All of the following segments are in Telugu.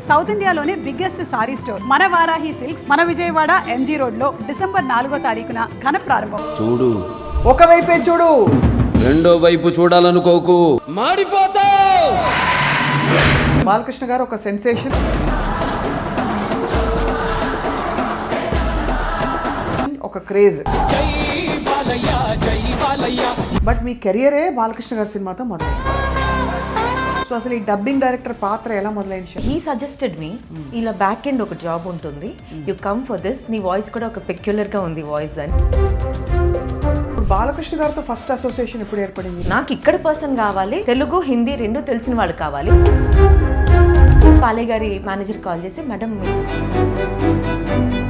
సౌత్ ఇండియాలోనే బిగ్గెస్ట్ సారీ స్టోర్ మన వారాహి సిల్క్స్ మన విజయవాడ ఎంజీ రోడ్ లో డిసెంబర్ 4వ తారీఖున ఘన ప్రారంభం. చూడు ఒకవైపే చూడు, రెండో వైపు చూడాలనుకోకు, మాడిపోతావు. బాలకృష్ణ గారు ఒక సెన్సేషన్, ఒక క్రేజ్. బట్ మీ కెరియరే బాలకృష్ణ గారి సినిమాతో మొదలైంది. సో అసలు ఈ డబ్బింగ్ డైరెక్టర్ పాత్ర ఎలా మొదలైంది? హీ సజెస్టెడ్ మీ, ఇలా బ్యాక్ ఎండ్ ఒక జాబ్ ఉంటుంది, యూ కమ్ ఫర్ దిస్, నీ వాయిస్ కూడా ఒక పెక్యులర్గా ఉంది వాయిస్ అని. ఇప్పుడు బాలకృష్ణ గారితో ఫస్ట్ అసోసియేషన్ ఎప్పుడు ఏర్పడింది? నాకు ఇక్కడ పర్సన్ కావాలి, తెలుగు హిందీ రెండు తెలిసిన వాళ్ళు కావాలి. పాలే గారి మేనేజర్ కాల్ చేసి, మేడం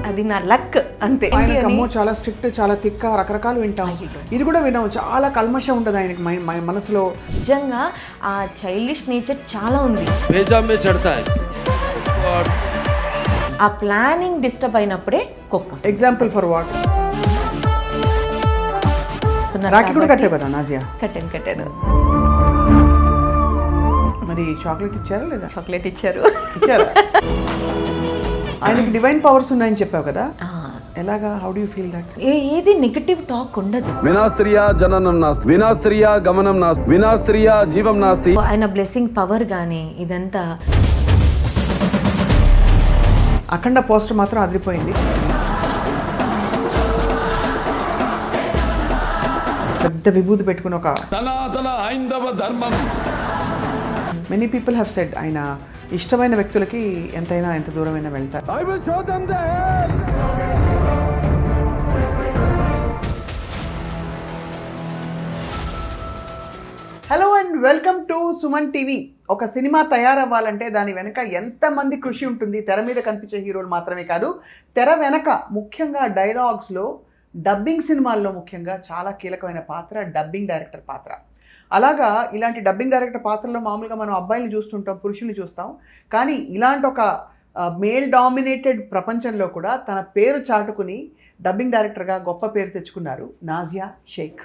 అది నా లక్ అంతే. ఆయనకమ్మో చాలా స్ట్రిక్ట్, చాలా తిక్క, రకరకాలు వింటాం. ఇది కూడా విన్నాము, చాలా కల్మషం ఉంటుంది ఆయనకి మనసులో. నిజంగా ఆ చైల్డిష్ నేచర్ చాలా ఉంది. ఆ ప్లానింగ్ డిస్టర్బ్ అయినప్పుడే కోపం. Example for what? రాఖీ కూడా కట్టావు కదా నాజియా? కట్టాను. మరి చాక్లెట్ ఇచ్చారా లేదా? చాక్లెట్ ఇచ్చారు. ఆయనకి డివైన్ పవర్స్ ఉన్నాయని చెప్పావు కదా, ఎలాగా? How do you feel that? ఏది నెగటివ్ టాక్ ఉండదు. వినాస్త్రియా జననం నాస్తి, వినాస్త్రియా గమనం నాస్తి, వినాస్త్రియా జీవం నాస్తి. ఆయన బ్లెస్సింగ్ పవర్ గానీ ఇదంతా. అఖండ పోస్టర్ మాత్రం అదిరిపోయింది. పెద్ద విభూతి పెట్టుకుని ఒక సనాతన హైందవ ధర్మం. మెనీ పీపుల్ హ్యావ్ సెడ్ ఆయన ఇష్టమైన వ్యక్తులకి ఎంత దూరమైనా వెళ్తారు. I will show them the hell. Hello and welcome to Suman TV. ఒక సినిమా తయారవ్వాలంటే దాని వెనక ఎంతమంది కృషి ఉంటుంది. తెర మీద కనిపించే హీరోలు మాత్రమే కాదు, తెర వెనక ముఖ్యంగా డైలాగ్స్లో, డబ్బింగ్ సినిమాల్లో ముఖ్యంగా చాలా కీలకమైన పాత్ర డబ్బింగ్ డైరెక్టర్ పాత్ర. అలాగా ఇలాంటి డబ్బింగ్ డైరెక్టర్ పాత్రలో మామూలుగా మనం అబ్బాయిని చూస్తుంటాం, పురుషుల్ని చూస్తాం. కానీ ఇలాంటి ఒక మేల్ డామినేటెడ్ ప్రపంచంలో కూడా తన పేరు చాటుకుని డబ్బింగ్ డైరెక్టర్గా గొప్ప పేరు తెచ్చుకున్నారు నాజియా షేక్.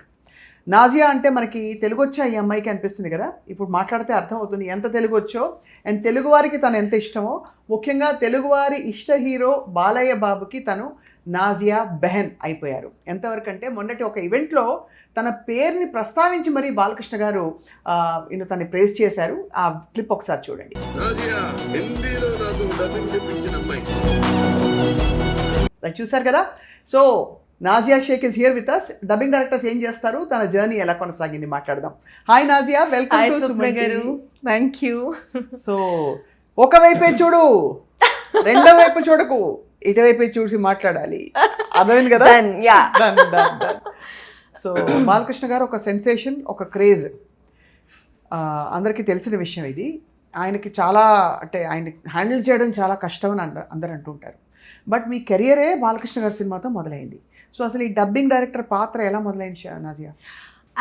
నాజియా అంటే మనకి తెలుగు వచ్చా ఈ అమ్మాయికి అనిపిస్తుంది కదా, ఇప్పుడు మాట్లాడితే అర్థమవుతుంది ఎంత తెలుగు వచ్చో. అండ్ తెలుగువారికి తను ఎంత ఇష్టమో, ముఖ్యంగా తెలుగువారి ఇష్ట హీరో బాలయ్య బాబుకి తను నాజియా బెహన్ అయిపోయారు. ఎంతవరకు అంటే మొన్నటి ఒక ఈవెంట్లో తన పేరుని ప్రస్తావించి మరీ బాలకృష్ణ గారు తనని ప్రేజ్ చేశారు. ఆ క్లిప్ ఒకసారి చూడండి. చూశారు కదా. So Nazia Shaikh is here with us. Dubbing directors ఏం చేస్తారు, తన జర్నీ ఎలా కొనసాగింది మాట్లాడదాం. Hi Nazia, welcome to Suman TV. Thank you. So ఒకవైపే చూడు, రెండో వైపు చూడకు, ఇటువైపే చూసి మాట్లాడాలి. అర్థమైంది కదా? సో బాలకృష్ణ గారు ఒక సెన్సేషన్, ఒక క్రేజ్, అందరికీ తెలిసిన విషయం ఇది. ఆయనకి చాలా అంటే ఆయన హ్యాండిల్ చేయడం చాలా కష్టం అని అందరు అంటుంటారు. బట్ మీ కెరియరే బాలకృష్ణ గారి సినిమాతో మొదలైంది. సో అసలు ఈ డబ్బింగ్ డైరెక్టర్ పాత్ర ఎలా మొదలైంది నాజియా?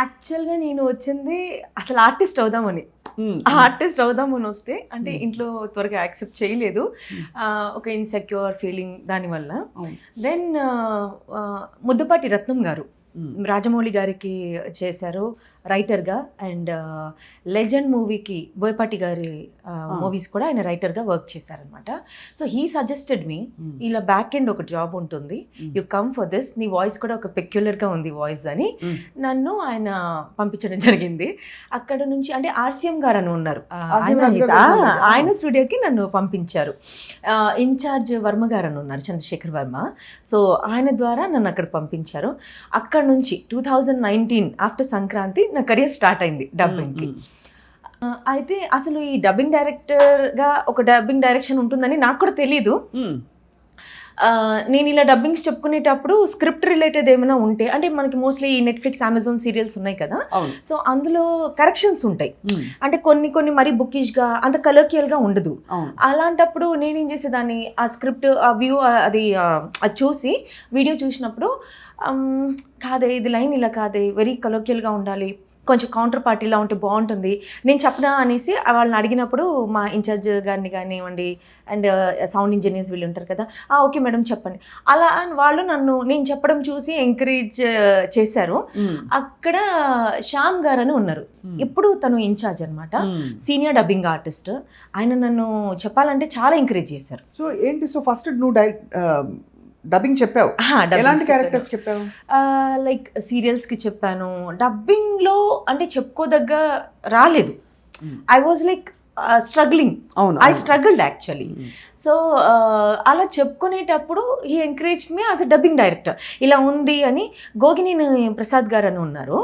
యాక్చువల్గా నేను వచ్చింది అసలు ఆర్టిస్ట్ అవుదామని. ఆర్టిస్ట్ అవుదామని వస్తే అంటే ఇంట్లో త్వరగా యాక్సెప్ట్ చేయలేదు, ఒక ఇన్సెక్యూర్ ఫీలింగ్ దానివల్ల. దెన్ ముద్దుపాటి రత్నం గారు రాజమౌళి గారికి చేశారు రైటర్గా, అండ్ లెజెండ్ మూవీకి బోయపాటి గారి మూవీస్ కూడా ఆయన రైటర్గా వర్క్ చేశారనమాట. సో హీ సజెస్టెడ్ మీ, ఇలా బ్యాక్ ఎండ్ ఒక జాబ్ ఉంటుంది, యూ కమ్ ఫర్ దిస్, నీ వాయిస్ కూడా ఒక పెక్యులర్గా ఉంది వాయిస్ అని నన్ను ఆయన పంపించడం జరిగింది. అక్కడ నుంచి అంటే ఆర్సిఎం గారు అని ఉన్నారు, ఆయన స్టూడియోకి నన్ను పంపించారు. ఇన్ఛార్జ్ వర్మ గారు అని ఉన్నారు, చంద్రశేఖర్ వర్మ. సో ఆయన ద్వారా నన్ను అక్కడ పంపించారు. అక్కడ నుంచి 2019 ఆఫ్టర్ సంక్రాంతి నా కెరియర్ స్టార్ట్ అయింది డబ్బింగ్కి. అయితే అసలు ఈ డబ్బింగ్ డైరెక్టర్గా ఒక డబ్బింగ్ డైరెక్షన్ ఉంటుందని నాకు కూడా తెలీదు. నేను ఇలా డబ్బింగ్స్ చెప్పుకునేటప్పుడు స్క్రిప్ట్ రిలేటెడ్ ఏమైనా ఉంటే, అంటే మనకి మోస్ట్లీ ఈ నెట్ఫ్లిక్స్, అమెజాన్ సీరియల్స్ ఉన్నాయి కదా, సో అందులో కరెక్షన్స్ ఉంటాయి. అంటే కొన్ని మరీ బుకిష్గా, అంత కలర్కియల్గా ఉండదు. అలాంటప్పుడు నేనేం చేసేదాన్ని, ఆ స్క్రిప్ట్, ఆ వ్యూ, అది చూసి వీడియో చూసినప్పుడు కాదే ఇది లైన్ ఇలా కాదే, వెరీ కలర్కియల్గా ఉండాలి, కొంచెం కౌంటర్ పార్టీలా ఉంటే బాగుంటుంది, నేను చెప్పనా అనేసి వాళ్ళని అడిగినప్పుడు మా ఇన్ఛార్జ్ గారిని కానివ్వండి అండ్ సౌండ్ ఇంజనీర్స్ వీళ్ళు ఉంటారు కదా, ఓకే మేడం చెప్పండి అలా అని వాళ్ళు నేను చెప్పడం చూసి ఎంకరేజ్ చేశారు. అక్కడ శ్యామ్ గారు అని ఉన్నారు, ఇప్పుడు తను ఇన్ఛార్జ్ అనమాట, సీనియర్ డబ్బింగ్ ఆర్టిస్ట్. ఆయన నన్ను చెప్పాలంటే చాలా ఎంకరేజ్ చేశారు. సో ఏంటి, సో ఫస్ట్ నువ్వు డబ్బింగ్ చెప్పావు, ఎలాంటి క్యారెక్టర్స్ చెప్పావు? లైక్ సీరియల్స్కి చెప్పాను. డబ్బింగ్లో అంటే చెప్పుకోదగ్గ రాలేదు. I was like struggling, I struggled actually. So అలా చెప్పుకునేటప్పుడు ఈ encourage me as a dubbing director. ఇలా ఉంది అని గోగినేని ప్రసాద్ గారు అని ఉన్నారు,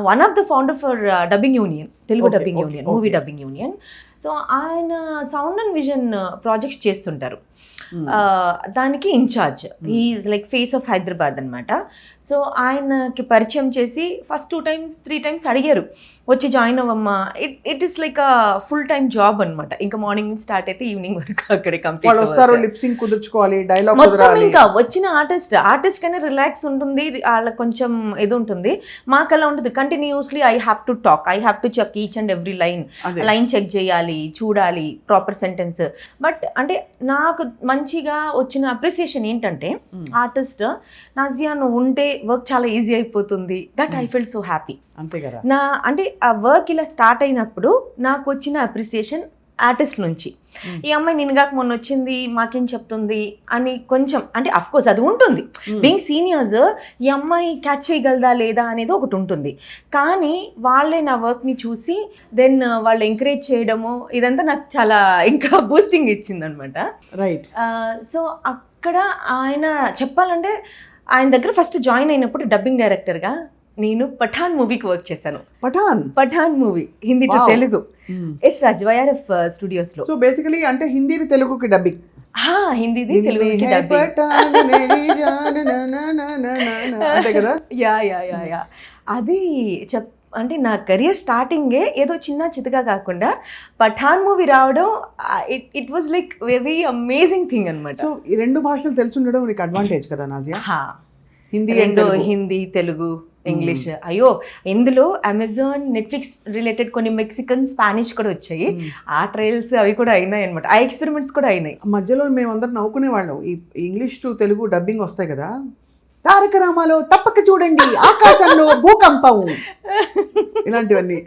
one of the founder for dubbing union, Telugu dubbing union, movie dubbing union. So ఆయన సౌండ్ అండ్ విజన్ ప్రాజెక్ట్స్ చేస్తుంటారు, దానికి incharge. He's like face of Hyderabad అనమాట. సో ఆయనకి పరిచయం చేసి ఫస్ట్ 2 times 3 times అడిగారు వచ్చి జాయిన్ అవ్వమ్మా. It is like a full time job అనమాట. ఇంకా మార్నింగ్ స్టార్ట్ అయితే ఈవినింగ్ వరకు అక్కడే కంప్లీట్ వస్తారు, లిప్సింగ్ కుదుర్చుకోవాలి, డైలాగ్ మొత్తం. ఇంకా వచ్చిన ఆర్టిస్ట్ కన్నా రిలాక్స్ ఉంటుంది, వాళ్ళకి కొంచెం ఇది ఉంటుంది. మాకు అలా ఉంటుంది, continuously I have to talk, I have to check each and every line check చేయాలి, చూడాలి ప్రాపర్ సెంటెన్స్. బట్ అంటే నాకు మంచిగా వచ్చిన అప్రిసియేషన్ ఏంటంటే ఆర్టిస్ట్ నాజియా నువ్వు ఉంటే వర్క్ చాలా ఈజీ అయిపోతుంది, that I felt so happy. అంతే కదా. అంటే ఆ వర్క్ ఇలా స్టార్ట్ అయినప్పుడు నాకు వచ్చిన అప్రిసియేషన్ ఆర్టిస్ట్ నుంచి, ఈ అమ్మాయి నిన్నగాక మొన్న వచ్చింది మాకేం చెప్తుంది అని కొంచెం, అంటే అఫ్ కోర్స్ అది ఉంటుంది, బీయింగ్ సీనియర్స్ ఈ అమ్మాయి క్యాచ్ చేయగలదా లేదా అనేది ఒకటి ఉంటుంది. కానీ వాళ్ళే నా వర్క్ని చూసి దెన్ వాళ్ళు ఎంకరేజ్ చేయడము ఇదంతా నాకు చాలా ఇంకా బూస్టింగ్ ఇచ్చింది అనమాట. రైట్. సో అక్కడ ఆయన చెప్పాలంటే ఆయన దగ్గర ఫస్ట్ జాయిన్ అయినప్పుడు డబ్బింగ్ డైరెక్టర్గా నేను పఠాన్ మూవీకి వర్క్ చేశాను. Pathaan movie Hindi to Telugu, Yash Raj YRF studios లో. సో బేసికలీ అంటే హిందీ తెలుగుకి డబ్బింగ్, హిందీది తెలుగుకి డబ్బింగ్. అంతే కదా. యా అది అంటే నా కెరియర్ స్టార్టింగే ఏదో చిన్న చితగా కాకుండా పఠాన్ మూవీ రావడం it was like very amazing thing అనమాట. సో ఈ 2 భాషలు తెలుసుండడం నీకు అడ్వాంటేజ్ కదా నాజియా. హిందీ తెలుగు ఇంగ్లీష్. అయ్యో ఇందులో అమెజాన్ నెట్ఫ్లిక్స్ రిలేటెడ్ కొన్ని మెక్సికన్ స్పానిష్ కూడా వచ్చాయి, ఆ ట్రయల్స్ అవి కూడా అయినాయి అనమాట, ఆ ఎక్స్పెరిమెంట్స్ కూడా అయినాయి. మధ్యలో మేమందరం నవ్వుకునే వాళ్ళం, ఈ ఇంగ్లీష్ టు తెలుగు డబ్బింగ్ వస్తాయి కదా, తారక రామాలో తప్పక చూడండి, ఆకాశంలో భూకంపం, ఇలాంటివన్నీ.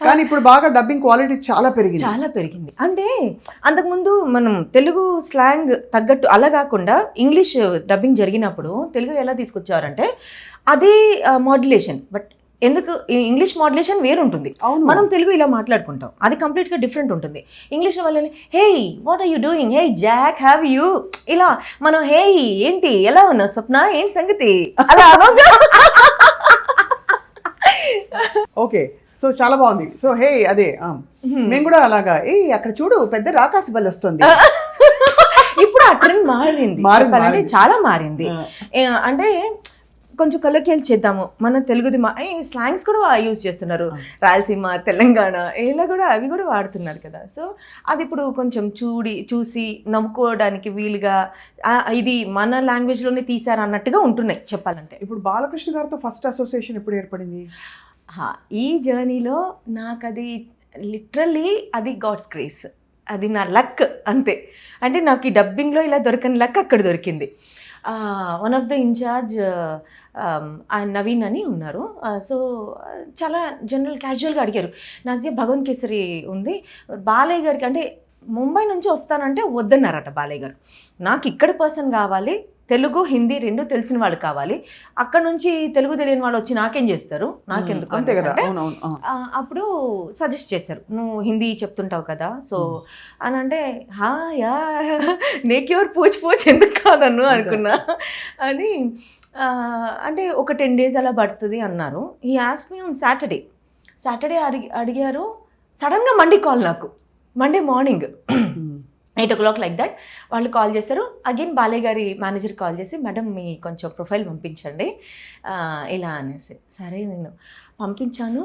కానీ ఇప్పుడు బాగా డబ్బింగ్ క్వాలిటీ చాలా పెరిగింది. అంటే అంతకుముందు మనం తెలుగు స్లాంగ్ తగ్గట్టు అలా కాకుండా ఇంగ్లీష్ డబ్బింగ్ జరిగినప్పుడు తెలుగు ఎలా తీసుకొచ్చారంటే అదే మాడ్యులేషన్, బట్ ఎందుకు ఇంగ్లీష్ మాడ్యులేషన్ వేరుంటుంది, మనం తెలుగు ఇలా మాట్లాడుకుంటాం, అది కంప్లీట్గా డిఫరెంట్ ఉంటుంది. ఇంగ్లీష్ వాళ్ళని hey what are you doing, hey Jack have you, ఇలా మనం హే ఏంటి ఎలా ఉన్నావు స్వప్న ఏంటి సంగతి అలా. ఓకే, సో చాలా బాగుంది. సో హే అదే మేము కూడా అలాగా అక్కడ చూడు పెద్ద రాకాసి బల్ వస్తుంది. ఇప్పుడు ఆ ట్రెండ్ మారింది, చాలా మారింది. అంటే కొంచెం కలర్కి చేద్దాము మన తెలుగుది, స్లాంగ్స్ కూడా యూజ్ చేస్తున్నారు, రాయలసీమ తెలంగాణ ఇలా కూడా అవి కూడా వాడుతున్నారు కదా. సో అది ఇప్పుడు కొంచెం చూసి నవ్వుకోవడానికి వీలుగా ఇది మన లాంగ్వేజ్లోనే తీసారు అన్నట్టుగా ఉంటున్నాయి చెప్పాలంటే. ఇప్పుడు బాలకృష్ణ గారితో ఫస్ట్ అసోసియేషన్ ఎప్పుడు ఏర్పడింది? ఈ జర్నీలో నాకు అది లిటరల్లీ అది గాడ్స్ గ్రేస్, అది నా లక్ అంతే. అంటే నాకు ఈ డబ్బింగ్లో ఇలా దొరకని లక్ అక్కడ దొరికింది. వన్ ఆఫ్ ద ఇన్ఛార్జ్ ఆయన నవీన్ అని ఉన్నారు. సో చాలా జనరల్ క్యాజువల్గా అడిగారు, నాజియా భగవంత్ కేసరి ఉంది బాలయ్య గారికి, అంటే ముంబై నుంచి వస్తానంటే వద్దన్నారట బాలయ్య గారు. నాకు ఇక్కడ పర్సన్ కావాలి, తెలుగు హిందీ 2 తెలిసిన వాళ్ళు కావాలి, అక్కడ నుంచి తెలుగు తెలియని వాళ్ళు వచ్చి నాకేం చేస్తారు, నాకెందుకు. అప్పుడు సజెస్ట్ చేశారు, నువ్వు హిందీ చెప్తుంటావు కదా సో అని అంటే యా నేకెవరు పూచి ఎందుకు కాదన్ను అనుకున్నా అని. అంటే ఒక 10 days అలా పడుతుంది అన్నారు. ఈ ఆస్క్ మీ ఆన్ సాటర్డే అడిగారు. సడన్గా మండే కాల్, నాకు Monday morning 8 o'clock like that వాళ్ళు కాల్ చేస్తారు. అగైన్ బాలయ్య గారి మేనేజర్ కాల్ చేసి మేడం మీ కొంచెం ప్రొఫైల్ పంపించండి ఇలా అనేసి. సరే నేను పంపించాను.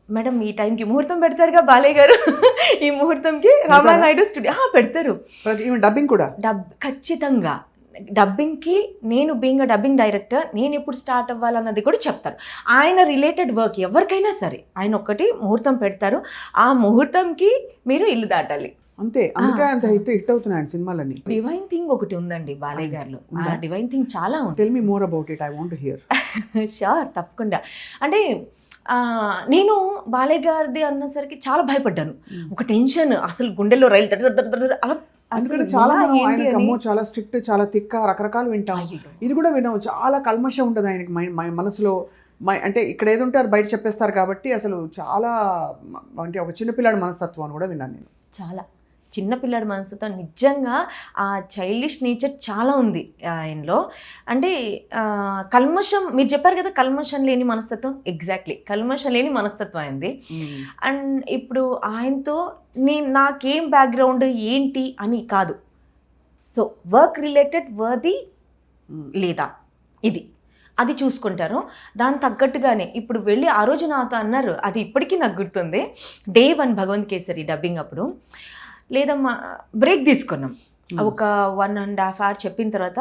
మేడం ఈ టైంకి ముహూర్తం పెడతారుగా బాలయ్య గారు, ఈ ముహూర్తంకి రామానాయుడు స్టూడియో పెడతారు. డబ్బింగ్ కూడా ఖచ్చితంగా డబ్బింగ్కి నేను బీయింగ్ డబ్బింగ్ డైరెక్టర్ నేను ఎప్పుడు స్టార్ట్ అవ్వాలన్నది కూడా చెప్తారు. ఆయన రిలేటెడ్ వర్క్ ఎవరికైనా సరే ఆయన ఒక్కటి ముహూర్తం పెడతారు, ఆ ముహూర్తంకి మీరు ఇల్లు దాటాలి అంతే. అందుకే అంత హిట్ అవుతున్నాయి సినిమాలన్నీ. డివైన్ థింగ్ ఒకటి ఉందండి బాలయ్య గారిలో. ఆ డివైన్ థింగ్ చాలా ఉంది. Tell me more about it, I want to hear. Sure, తప్పకుండా. అంటే నేను బాలయ్య గారిది అన్నసరికి చాలా భయపడ్డాను. ఒక టెన్షన్, అసలు గుండెల్లో రైలు అలా. అందుకని చాలా ఆయనకి అమ్మో చాలా స్ట్రిక్ట్, చాలా తిక్క, రకరకాలు వింటాం. ఇది కూడా విన్నాము, చాలా కల్మషం ఉంటుంది ఆయనకి మనసులో. అంటే ఇక్కడ ఏది ఉంటే అది బయట చెప్పేస్తారు కాబట్టి అసలు చాలా అంటే ఒక చిన్నపిల్లాడి మనస్తత్వం అని కూడా విన్నాను నేను. చాలా చిన్నపిల్లాడి మనసుతో నిజంగా ఆ చైల్డిష్ నేచర్ చాలా ఉంది ఆయనలో. అంటే కల్మషం, మీరు చెప్పారు కదా కల్మషం లేని మనస్తత్వం, ఎగ్జాక్ట్లీ కల్మషం లేని మనస్తత్వం అయింది. అండ్ ఇప్పుడు ఆయనతో నాకేం బ్యాక్గ్రౌండ్ ఏంటి అని కాదు, సో వర్క్ రిలేటెడ్ వర్ది లేదా ఇది అది చూసుకుంటారు. దాని తగ్గట్టుగానే ఇప్పుడు వెళ్ళి ఆ రోజు నాతో అన్నారు, అది ఇప్పటికీ నాకు గుర్తుంది. Day 1 భగవంత్ కేసరి డబ్బింగ్ అప్పుడు లేదమ్మా బ్రేక్ తీసుకున్నాం, ఒక 1.5 hour చెప్పిన తర్వాత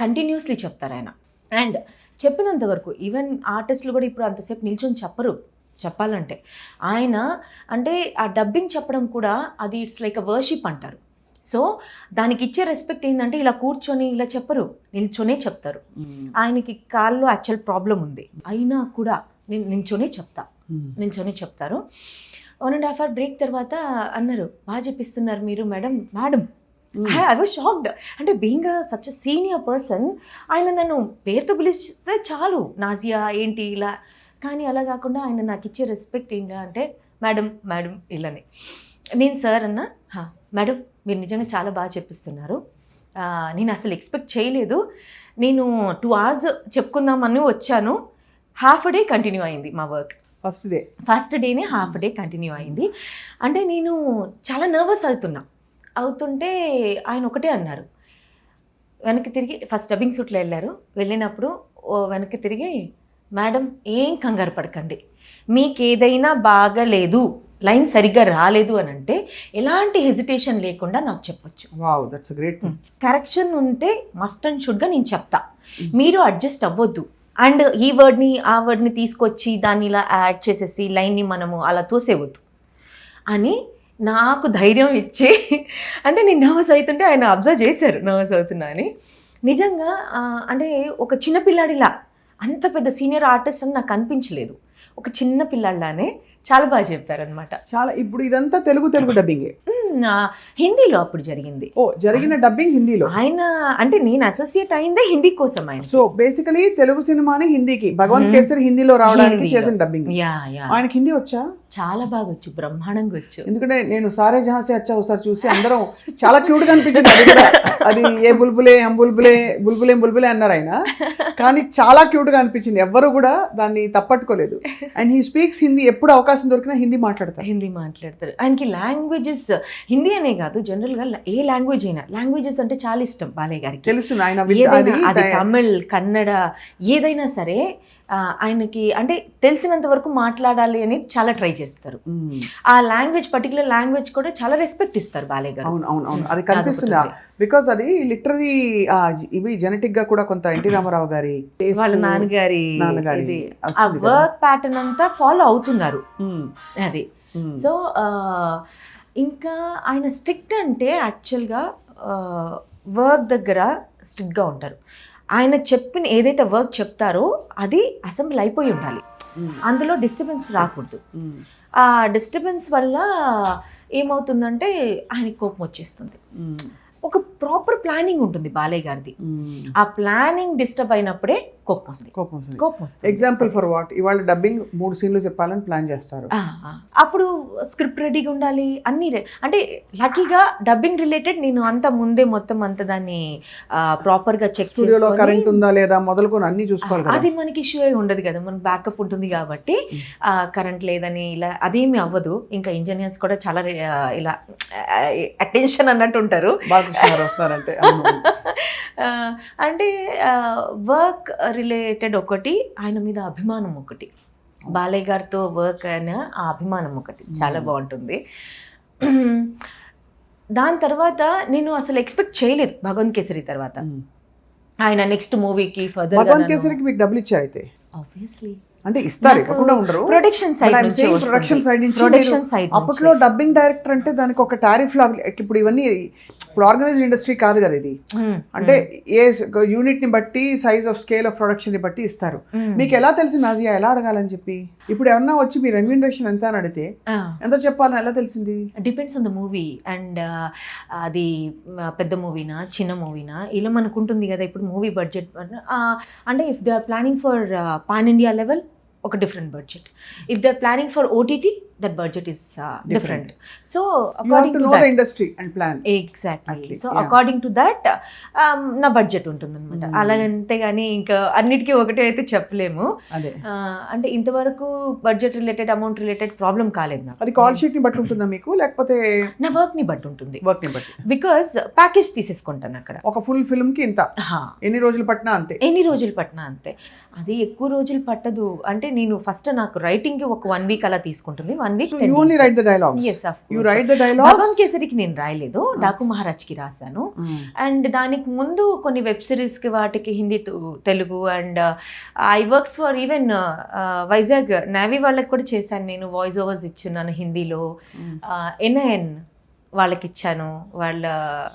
కంటిన్యూస్లీ చెప్తారు ఆయన. అండ్ చెప్పినంత వరకు ఈవెన్ ఆర్టిస్టులు కూడా ఇప్పుడు అంతసేపు నిల్చొని చెప్పరు చెప్పాలంటే. ఆయన అంటే ఆ డబ్బింగ్ చెప్పడం కూడా అది ఇట్స్ లైక్ అ వర్షిప్ అంటారు. సో దానికి ఇచ్చే రెస్పెక్ట్ ఏంటంటే ఇలా కూర్చొని ఇలా చెప్పరు, నిల్చొనే చెప్తారు. ఆయనకి కాల్లో యాక్చువల్ ప్రాబ్లం ఉంది, అయినా కూడా నేను నిల్చొనే చెప్తారు. 1.5 hour బ్రేక్ తర్వాత అన్నారు, బాగా చెప్పిస్తున్నారు మీరు మేడం. I was shocked. అంటే being such a senior person ఆయన నన్ను పేరుతో పిలిస్తే చాలు, నాజియా ఏంటి ఇలా, కానీ అలా కాకుండా ఆయన నాకు ఇచ్చే రెస్పెక్ట్ ఏంటి అంటే మేడం ఇలానే. నేను సార్ అన్నా, మేడం మీరు నిజంగా చాలా బాగా చెప్పిస్తున్నారు, నేను అసలు ఎక్స్పెక్ట్ చేయలేదు, నేను 2 hours చెప్పుకుందామని వచ్చాను, హాఫ్ డే కంటిన్యూ అయింది మా వర్క్. ఫస్ట్ డేనే హాఫ్ డే కంటిన్యూ అయింది. అంటే నేను చాలా నర్వస్ అవుతుంటే ఆయన ఒకటే అన్నారు, వెనక్కి తిరిగి ఫస్ట్ డబ్బింగ్ సూట్లో వెళ్ళినప్పుడు వెనక్కి తిరిగి, మేడం ఏం కంగారు పడకండి, మీకు ఏదైనా బాగలేదు, లైన్ సరిగ్గా రాలేదు అని అంటే ఎలాంటి హెజిటేషన్ లేకుండా నాకు చెప్పొచ్చు. Wow, that's great. కరెక్షన్ ఉంటే మస్ట్ అండ్ షుడ్గా నేను చెప్తా, మీరు అడ్జస్ట్ అవ్వద్దు. అండ్ ఈ వర్డ్ని ఆ వర్డ్ని తీసుకొచ్చి దాన్ని ఇలా యాడ్ చేసేసి లైన్ని మనము అలా తోసేవద్దు అని నాకు ధైర్యం ఇచ్చి, అంటే నేను నర్వస్ అవుతుంటే ఆయన అబ్జర్వ్ చేశారు నర్వస్ అవుతున్నా అని. నిజంగా అంటే ఒక చిన్నపిల్లాడిలా, అంత పెద్ద సీనియర్ ఆర్టిస్ట్ అని నాకు అనిపించలేదు, ఒక చిన్న పిల్లాడిలానే చాలా బాగా చెప్పారనమాట. చాలా. ఇప్పుడు ఇదంతా తెలుగు డబ్బింగే? హిందీలో అప్పుడు జరిగింది. జరిగిన డబ్బింగ్ హిందీలో. ఆయన అంటే నేను అసోసియేట్ అయిందే హిందీ కోసం. ఆయన సో బేసికలీ తెలుగు సినిమాని హిందీకి, భగవంత్ కేసరి హిందీలో రావడానికి చేసిన డబ్బింగ్. ఆయనకి హిందీ వచ్చా? చాలా బాగా వచ్చు, బ్రహ్మాండంగా వచ్చు. ఎందుకంటే నేను సారే జహాసే అచ్చా ఒకసారి చూసి అందరం చాలా క్యూట్ గా అనిపించింది. అది ఏ బుల్బులే హం బుల్బులే అన్నారు ఆయన, కానీ చాలా క్యూట్ గా అనిపించింది. ఎవ్వరు కూడా దాన్ని తప్పట్టుకోలేదు. అండ్ హీ స్పీక్స్ హిందీ, ఎప్పుడు అవకాశం దొరికినా హిందీ మాట్లాడతారు. ఆయనకి లాంగ్వేజెస్ హిందీ అనే కాదు, జనరల్ గా ఏ లాంగ్వేజ్ అయినా, లాంగ్వేజెస్ అంటే చాలా ఇష్టం బాలయ్య గారికి. తెలుసు ఆయన, అది తమిళ్, కన్నడ ఏదైనా సరే ఆయనకి అంటే తెలిసినంత వరకు మాట్లాడాలి అని చాలా ట్రై చేస్తారు. ఆ లాంగ్వేజ్, పర్టికులర్ లాంగ్వేజ్ కూడా చాలా రెస్పెక్ట్ ఇస్తారు బాలయ్య గారు. అవును, అది కనిపిస్తుంది. బికాస్ అది లిటరరీ ఇవి జెనెటిక్ గా కూడా కొంత ఎన్టీ రామారావు గారి వాళ్ళ నాన్నగారి ఆ వర్క్ ప్యాటర్న్ అంతా ఫాలో అవుతున్నారు అది. సో ఇంకా ఆయన స్ట్రిక్ట్ అంటే యాక్చువల్గా వర్క్ దగ్గర స్ట్రిక్ట్గా ఉంటారు. ఆయన చెప్పిన ఏదైతే వర్క్ చెప్తారో అది అసెంబ్లీ అయిపోయి ఉండాలి, అందులో డిస్టర్బెన్స్ రాకూడదు. ఆ డిస్టర్బెన్స్ వల్ల ఏమవుతుందంటే ఆయనకి కోపం వచ్చేస్తుంది. ఒక ప్రాపర్ ప్లానింగ్ ఉంటుంది బాలయ్య గారిది, ఆ ప్లానింగ్ డిస్టర్బ్ అయినప్పుడే కోపం వస్తుంది. Example for what? ఇవాళ డబ్బింగ్ 3 సీన్లు చెప్పాలని ప్లాన్ చేస్తారు, అప్పుడు స్క్రిప్ట్ రెడీగా ఉండాలి అన్ని. అంటే లక్కీగా డబ్బింగ్ రిలేటెడ్ నేను అంతా ముందే మొత్తం అంతా దాన్ని ప్రాపర్ గా చెక్, స్టూడియోలో కరెంట్ ఉందా లేదా మొదలుకొని అన్ని చూసుకోవాలి. అది మనకి ఇష్యూ అయి ఉండదు కదా, మనకి బ్యాకప్ ఉంటుంది కాబట్టి. కరెంట్ లేదని ఇలా అదేమి అవ్వదు. ఇంకా ఇంజనీర్స్ కూడా చాలా ఇలా అటెన్షన్ అన్నట్టు ఉంటారు. వస్తారంటే అంటే వర్క్ రిలేటెడ్ ఒకటి, ఆయన మీద అభిమానం ఒకటి, బాలయ్య గారితో వర్క్ అయిన ఆ అభిమానం ఒకటి చాలా బాగుంటుంది. దాని తర్వాత నేను అసలు ఎక్స్పెక్ట్ చేయలేదు భగవంత్ కేసరి తర్వాత. ఆయన నెక్స్ట్ మూవీకి ఫర్దర్ భగవాన్ కేసరికి మీకు డబ్బులు ఇచ్చారు అయితే? ఆబ్వియస్లీ అంటే ఇస్తారు, ఇవ్వకుండా ఉండరు. ప్రొడక్షన్ సైడ్ నుంచి ప్రొడక్షన్ సైడ్ నుంచి ప్రొడక్షన్ సైడ్ అప్పట్లో డబ్బింగ్ డైరెక్టర్ అంటే దానికి ఒక టారిఫ్ లా, ఇప్పుడు ఇవన్నీ ఇప్పుడు ఆర్గనైజ్డ్ ఇండస్ట్రీ కాదు కదా ఇది. అంటే ఏ యూనిట్ ని బట్టి size of scale of production ని బట్టి ఇస్తారు. మీకు ఎలా తెలిసి నాజియా ఎలా అడగాలని చెప్పి? ఇప్పుడు ఎవరన్నా వచ్చి మీ రెమ్యూనరేషన్ ఎంత అని అడిగితే ఎంత చెప్పాలని ఎలా తెలిసింది? Depends on the movie and అది పెద్ద మూవీనా చిన్న మూవీనా ఇలా మనకు ఉంటుంది కదా. ఇప్పుడు మూవీ బడ్జెట్ అంటే if they are planning for pan India level ఒక different budget. If they are planning for OTT that budget is different. So according to that industry and plan exactly. So according to that నా బడ్జెట్ ఉంటుంది అనమాట. అలాగంతే కానీ ఇంకా అన్నిటికీ ఒకటే అయితే చెప్పలేము. అంటే ఇంతవరకు budget related amount related problem కాలేదు నాకు. అది కాల్ షీట్ ని బట్టి ఉంటుందా మీకు, లేకపోతే నా వర్క్ ని బట్టి ఉంటుంది? వర్క్ ని బట్టి, బికాస్ ప్యాకేజ్ తీసేసుకుంటాను అక్కడ. ఒక ఫుల్ ఫిల్మ్ కి ఇంత, ఎన్ని రోజులు పట్టినా అంతే. ఎన్ని రోజులు పట్టినా అంతే. అది ఎక్కువ రోజులు పట్టదు. అంటే నేను ఫస్ట్ నాకు రైటింగ్ కి ఒక 1 week అలా తీసుకుంటుంది. 1 week you only write the dialogues? Yes, of course. You write the dialogues? భగవాన్ కేసరికి నేను రాయలేదు, డాకు మహారాజ్ కి రాశాను. అండ్ దానికి ముందు కొన్ని వెబ్ సిరీస్ కి వాటికి Hindi Telugu and I work for even Vizag navy వాళ్ళకి కూడా చేశాను నేను. వాయిస్ ఓవర్స్ ఇచ్చున్నాను హిందీలో. NIN వాళ్ళకి ఇచ్చాను. వాళ్ళ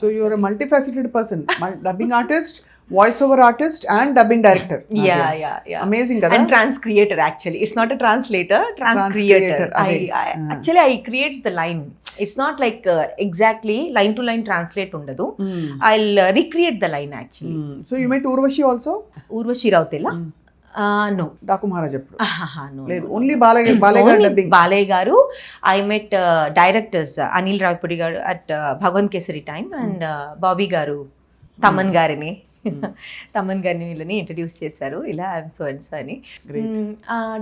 so you are a multifaceted person, dubbing artist, voice over artist and dubbing director. yeah amazing కదా. and trans creator actually. It's not a translator, trans creator. Actually I creates the line. It's not like exactly line to line translate undadu. I'll recreate the line actually. So you met Urvashi also? Urvashi Rautela? No. Daaku Maharaj ఎప్పుడు? No. లేదు, ఓన్లీ బాలయ్య డబ్బింగ్. బాలయ్య గారు. I met directors Anil Ravipudi garu at Bhagwan Kesari time and Bobby garu Thaman గారిని తమన్ గారిని వీళ్ళని ఇంట్రడ్యూస్ చేశారు. ఇలా ఐఎమ్ సో అండ్ సో అని.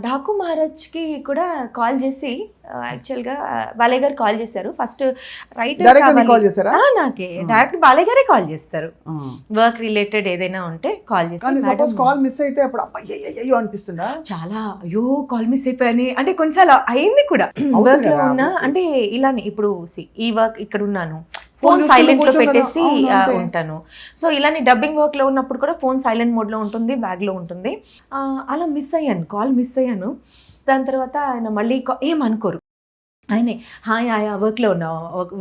డాకు మహారాజ్కి కూడా కాల్ చేసి యాక్చువల్గా బాలయ్య గారు కాల్ చేశారు. ఫస్ట్ రైటర్ నాకే డైరెక్ట్ బాలయ్య గారే కాల్ చేస్తారు. వర్క్ రిలేటెడ్ ఏదైనా ఉంటే కాల్ చేస్తారు. కాల్ మిస్ అయితే అప్పుడు అయ్యో అనిపిస్తుందా? చాలా అయ్యో కాల్ మిస్ అయిపోయాని అంటే కొన్నిసార్లు అయింది కూడా. వర్క్ లో ఉన్నా అంటే ఇలానే ఇప్పుడు ఈ వర్క్ ఇక్కడ ఉన్నాను, ఫోన్ సైలెంట్ లో పెట్టేసి ఉంటాను. సో ఇలానే డబ్బింగ్ వర్క్ లో ఉన్నప్పుడు కూడా ఫోన్ సైలెంట్ మోడ్ లో ఉంటుంది, బ్యాగ్ లో ఉంటుంది. అలా మిస్ అయ్యాను, కాల్ మిస్ అయ్యాను. దాని తర్వాత ఆయన మళ్ళీ ఏమనుకోరు, ఆయనే హాయ్ ఆయా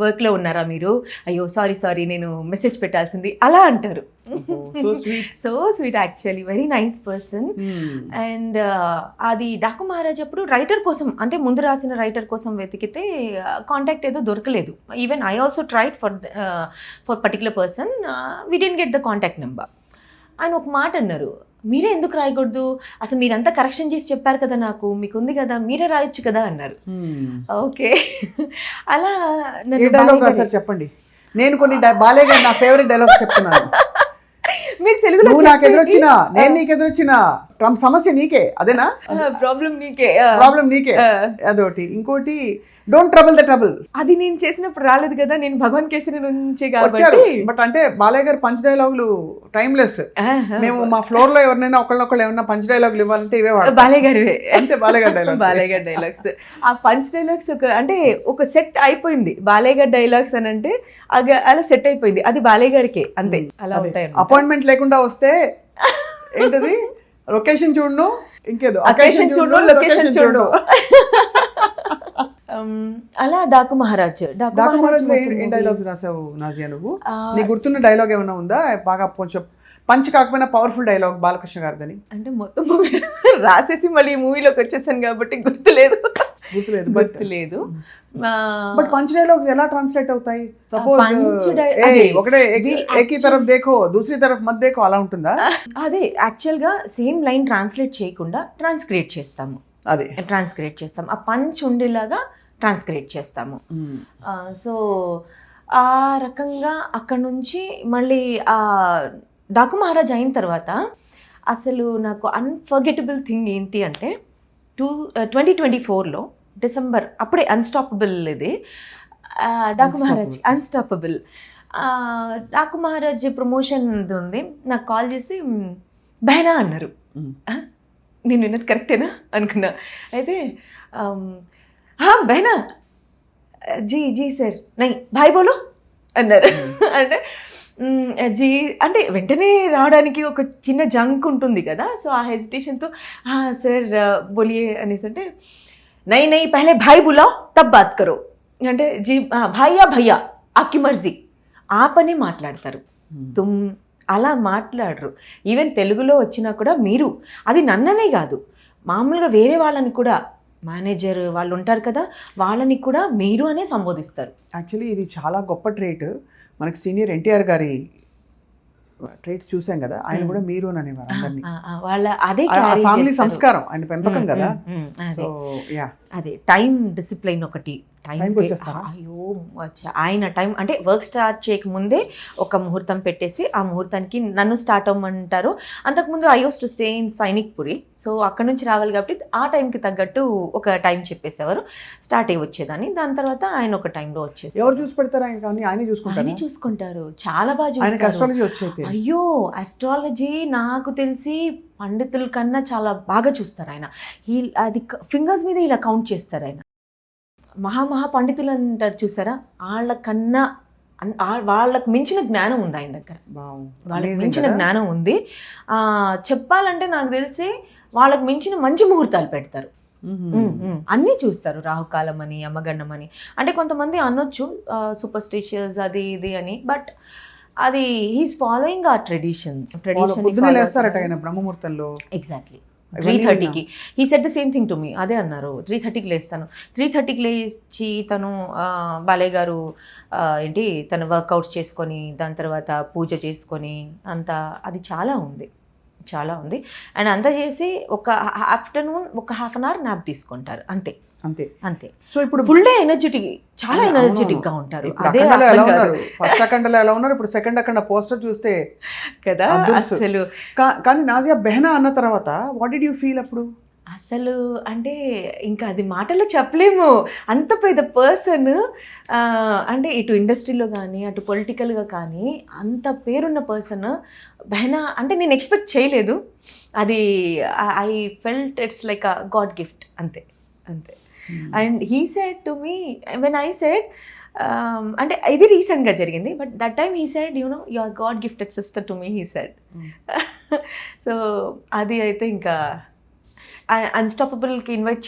వర్క్లో ఉన్నారా మీరు, అయ్యో సారీ నేను మెసేజ్ పెట్టాల్సింది అలా అంటారు. So sweet actually, very nice person. And అది డాకు మహారాజ్ అప్పుడు రైటర్ కోసం అంటే ముందు రాసిన రైటర్ కోసం వెతికితే కాంటాక్ట్ ఏదో దొరకలేదు. Even I also tried for particular person, we didn't get the contact number. ఆయన ఒక మాట అన్నారు, మీరే ఎందుకు రాయకూడదు, అసలు మీరంతా కరెక్షన్ చేసి చెప్పారు కదా, నాకు మీకు ఉంది కదా, మీరే రాయొచ్చు కదా అన్నారు. ఓకే అలా చెప్పండి. నేను కొన్ని బాలయ్య గారు నా ఫేవరెట్ డైలాగ్స్ చెప్తున్నాను. మీరు తెలుగులో నాకు ఎదురొచ్చినా నేను నీకు ఎదురొచ్చినా సమస్య నీకే, అదేనా? ప్రాబ్లం నీకే అదొకటి. ఇంకోటి డోంట్ ట్రబుల్ ద ట్రబుల్. అది నేను చేసినప్పుడు రాలేదు కదా, నేను భగవాన్ కేసరి నుంచి కాబట్టి. బట్ అంటే బాలయ్య గారు పంచ్ డైలాగులు టైమ్లెస్. మేము మా ఫ్లోర్ లో ఎవరినైనా ఒకళ్ళొకళ్ళు ఏమన్నా పంచ్ డైలాగులు ఇవ్వాలంటే ఇవే వాడు బాలయ్య గారు. అంతే, బాలయ్య గారు డైలాగ్స్. ఆ పంచ్ డైలాగ్స్ అంటే ఒక సెట్ అయిపోయింది. బాలయ్య గారి డైలాగ్స్ అని అంటే అలా సెట్ అయిపోయింది. అది బాలయ్య గారికి అంతే. అలా ఉంటాయి. అపాయింట్మెంట్ లేకుండా వస్తే ఏంటది, లొకేషన్ చూడను, ఇంకేదో అకేషన్ చూడు, లొకేషన్ చూడు. అలా డాకు మహారాజ్ ఏం డైలాగ్స్ రాసావు నాజియా నువ్వు? నీకు గుర్తున్న డైలాగ్ ఏమైనా ఉందా బాగా కొంచెం పంచ్ కాకపోయినా పవర్ఫుల్ డైలాగ్ బాలకృష్ణ గారిదని? అంటే మొత్తం మూవీ రాసేసి మళ్ళీ ఈ మూవీలోకి వచ్చేసాను కాబట్టి గుర్తులేదు. బట్ పంచ్ డైలాగ్స్ ఎలా ట్రాన్స్లేట్ అవుతాయి? సపోజ్ ఒకటే ఏకీ తరఫ్ దేఖో దూసరీ తరఫ్ మత్ దేఖో అలా ఉంటుందా? అదే యాక్చువల్ గా సేమ్ లైన్ ట్రాన్స్లేట్ చేయకుండా ట్రాన్స్క్రియేట్ చేస్తాము. ఆ పంచ్ ఉండేలాగా ట్రాన్స్క్రియేట్ చేస్తాము. సో ఆ రకంగా అక్కడ నుంచి మళ్ళీ ఆ డాకు మహారాజ్ అయిన తర్వాత అసలు నాకు అన్ఫర్గెటబుల్ థింగ్ ఏంటి అంటే 2024లో డిసెంబర్, అప్పుడే అన్స్టాపబుల్ ఇది డాకు మహారాజ్ అన్స్టాపబుల్. డాకు మహారాజ్ ప్రమోషన్ ఉంది. నాకు కాల్ చేసి బహనా అన్నారు. నేను విన్నది కరెక్టేనా అనుకున్నా. అయితే బహనా జీ సర్ నై భాయ్ బోలో అన్నారు. అంటే జీ అంటే వెంటనే రావడానికి ఒక చిన్న జంక్ ఉంటుంది కదా, సో ఆ హెసిటేషన్తో సార్ బోలియే అనేసి అంటే నై నై పహలే భాయ్ బులాओ తబ్ బాత్ కరో అంటే జీ భాయ్యా భయ్యా ఆప్కి మర్జీ ఆ పని మాట్లాడతారు. తుమ్ అలా మాట్లాడరు. ఈవెన్ తెలుగులో వచ్చినా కూడా మీరు, అది నన్ననే కాదు మామూలుగా వేరే వాళ్ళని కూడా, మేనేజర్ వాళ్ళు ఉంటారు కదా, వాళ్ళని కూడా మీరు అనే సంబోధిస్తారు. యాక్చువల్లీ ఇది చాలా గొప్ప ట్రేట్. మనకి సీనియర్ ఎన్టీఆర్ గారి ట్రేట్స్ చూసాం కదా, ఆయన కూడా మీరు అని అనేవారు అందరినీ. వాళ్ళ అదే ఫ్యామిలీ సంస్కారం, ఆయన పెంపకం కదా. సో యా, అదే టైం డిసిప్లైన్ ఒకటి. టైంకి వచ్చేస్తారా? అయ్యో ఆయన టైం అంటే వర్క్ స్టార్ట్ చేయకముందే ఒక ముహూర్తం పెట్టేసి ఆ ముహూర్తానికి నన్ను స్టార్ట్ అవ్వమంటారు. అంతకుముందు I use to stay in Sainikpuri, so అక్కడ నుంచి రావాలి కాబట్టి ఆ టైంకి తగ్గట్టు ఒక టైం చెప్పేసేవారు, స్టార్ట్ అయ్యి వచ్చేదాన్ని. దాని తర్వాత ఆయన ఒక టైంలో వచ్చేసి. ఎవరు చూసి పెడతారు ఆయన? కానీ ఆయనే చూసుకుంటారు. ఆయనే చూసుకుంటారు, చాలా బాగా ఆయనకి చూసుకుంటారు. astrology వచ్చేది. అయ్యో అస్ట్రాలజీ నాకు తెలిసి పండితుల కన్నా చాలా బాగా చూస్తారు ఆయన. అది ఫింగర్స్ మీద ఇలా కౌంట్ చేస్తారు ఆయన. మహా పండితులు అంటారు చూసారా, వాళ్ళకన్నా వాళ్ళకు మించిన జ్ఞానం ఉంది ఆయన దగ్గర. వాళ్ళకి మించిన జ్ఞానం ఉంది. చెప్పాలంటే నాకు తెలిసి వాళ్ళకి మించిన మంచి ముహూర్తాలు పెడతారు. అన్నీ చూస్తారు, రాహుకాలం అని, యమగండం అని. అంటే కొంతమంది అనొచ్చు సూపర్స్టిషియస్ అది ఇది అని, బట్ అది హీస్ ఫాలోయింగ్ ఆ ట్రెడిషన్స్. బ్రహ్మముహూర్తంలో ఎగ్జాక్ట్లీ 3:30కి he set the same thing to me. అదే అన్నారు, 3:30కి లేస్తాను. 3:30కి లేచి తను బాలయ్య గారు ఏంటి తన వర్కౌట్స్ చేసుకొని దాని తర్వాత పూజ చేసుకొని అంతా, అది చాలా ఉంది. అండ్ అంతా చేసి ఒక ఆఫ్టర్నూన్ ఒక హాఫ్ అన్ అవర్ నాప్ తీసుకుంటారు అంతే. సో ఇప్పుడు ఫుల్ డే ఎనర్జెటిక్, చాలా ఎనర్జెటిక్ గా ఉంటారు. అదే ఫస్ట్ అఖండలో ఎలా ఉన్నారు, ఇప్పుడు సెకండ్ అఖండ పోస్టర్ చూస్తే కదా అసలు. కానీ నాజియా బెహనా అన్న తర్వాత వాట్ డిడ్ యూ ఫీల్ అప్పుడు? అసలు అంటే ఇంకా అది మాటలో చెప్పలేము, అంత పెద్ద పర్సన్. అంటే ఇటు ఇండస్ట్రీలో కానీ అటు పొలిటికల్గా కానీ అంత పేరున్న పర్సన్ బెహనా అంటే నేను ఎక్స్పెక్ట్ చేయలేదు. అది I felt it's like a god gift అంతే. And he said to me when I said అంటే ఇది రీసెంట్గా జరిగింది, but that time he said you know your god gifted sister to me he said. So అది అయితే ఇంకా అన్స్టాపబుల్కి ఇన్వైట్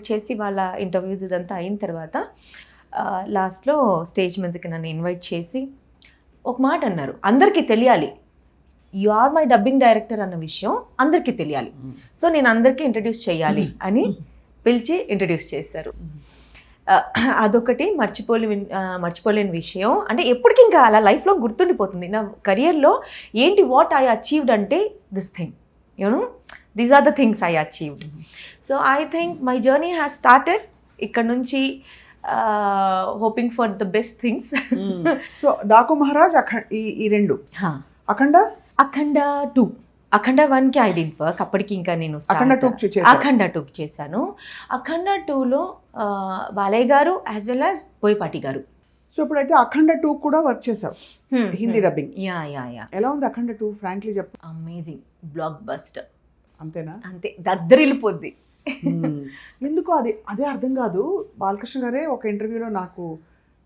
చేసి వాళ్ళ ఇంటర్వ్యూస్ ఇదంతా అయిన తర్వాత లాస్ట్లో స్టేజ్ మీదకి నన్ను ఇన్వైట్ చేసి ఒక మాట అన్నారు, అందరికీ తెలియాలి you are my dubbing director అన్న విషయం అందరికీ తెలియాలి, సో నేను అందరికీ ఇంట్రడ్యూస్ చేయాలి అని పిలిచి ఇంట్రడ్యూస్ చేశారు. అదొకటి మర్చిపోలేని విషయం. అంటే ఎప్పటికీ ఇంకా అలా లైఫ్లో గుర్తుండిపోతుంది నా కెరియర్లో. ఏంటి వాట్ ఐ అచీవ్డ్ అంటే this thing, you know these are the things I achieved. So I think my journey has started ఇక్కడ నుంచి, hoping for the best things. So Daaku Maharaaj ఈ రెండు, అఖండ 2, అఖండ 1కి ఐ డిడ్ వర్క్. అప్పటికి ఇంకా నేను అఖండ 2కి చేశాను. అఖండ 2లో బాలయ్య గారు యాజ్ వెల్ యాజ్ బోయపాటి గారు. సో ఇప్పుడైతే అఖండ 2 కూడా వర్క్ చేసావు, హిందీ డబ్బింగ్. యా ఎలా ఉంది అఖండ 2? ఫ్రాంక్లీ చెప్పు. Amazing, block buster. అంతేనా? అంతే, దద్దరిల్లిపోద్ది. ఎందుకు అదే అర్థం కాదు. బాలకృష్ణ గారే ఒక ఇంటర్వ్యూలో నాకు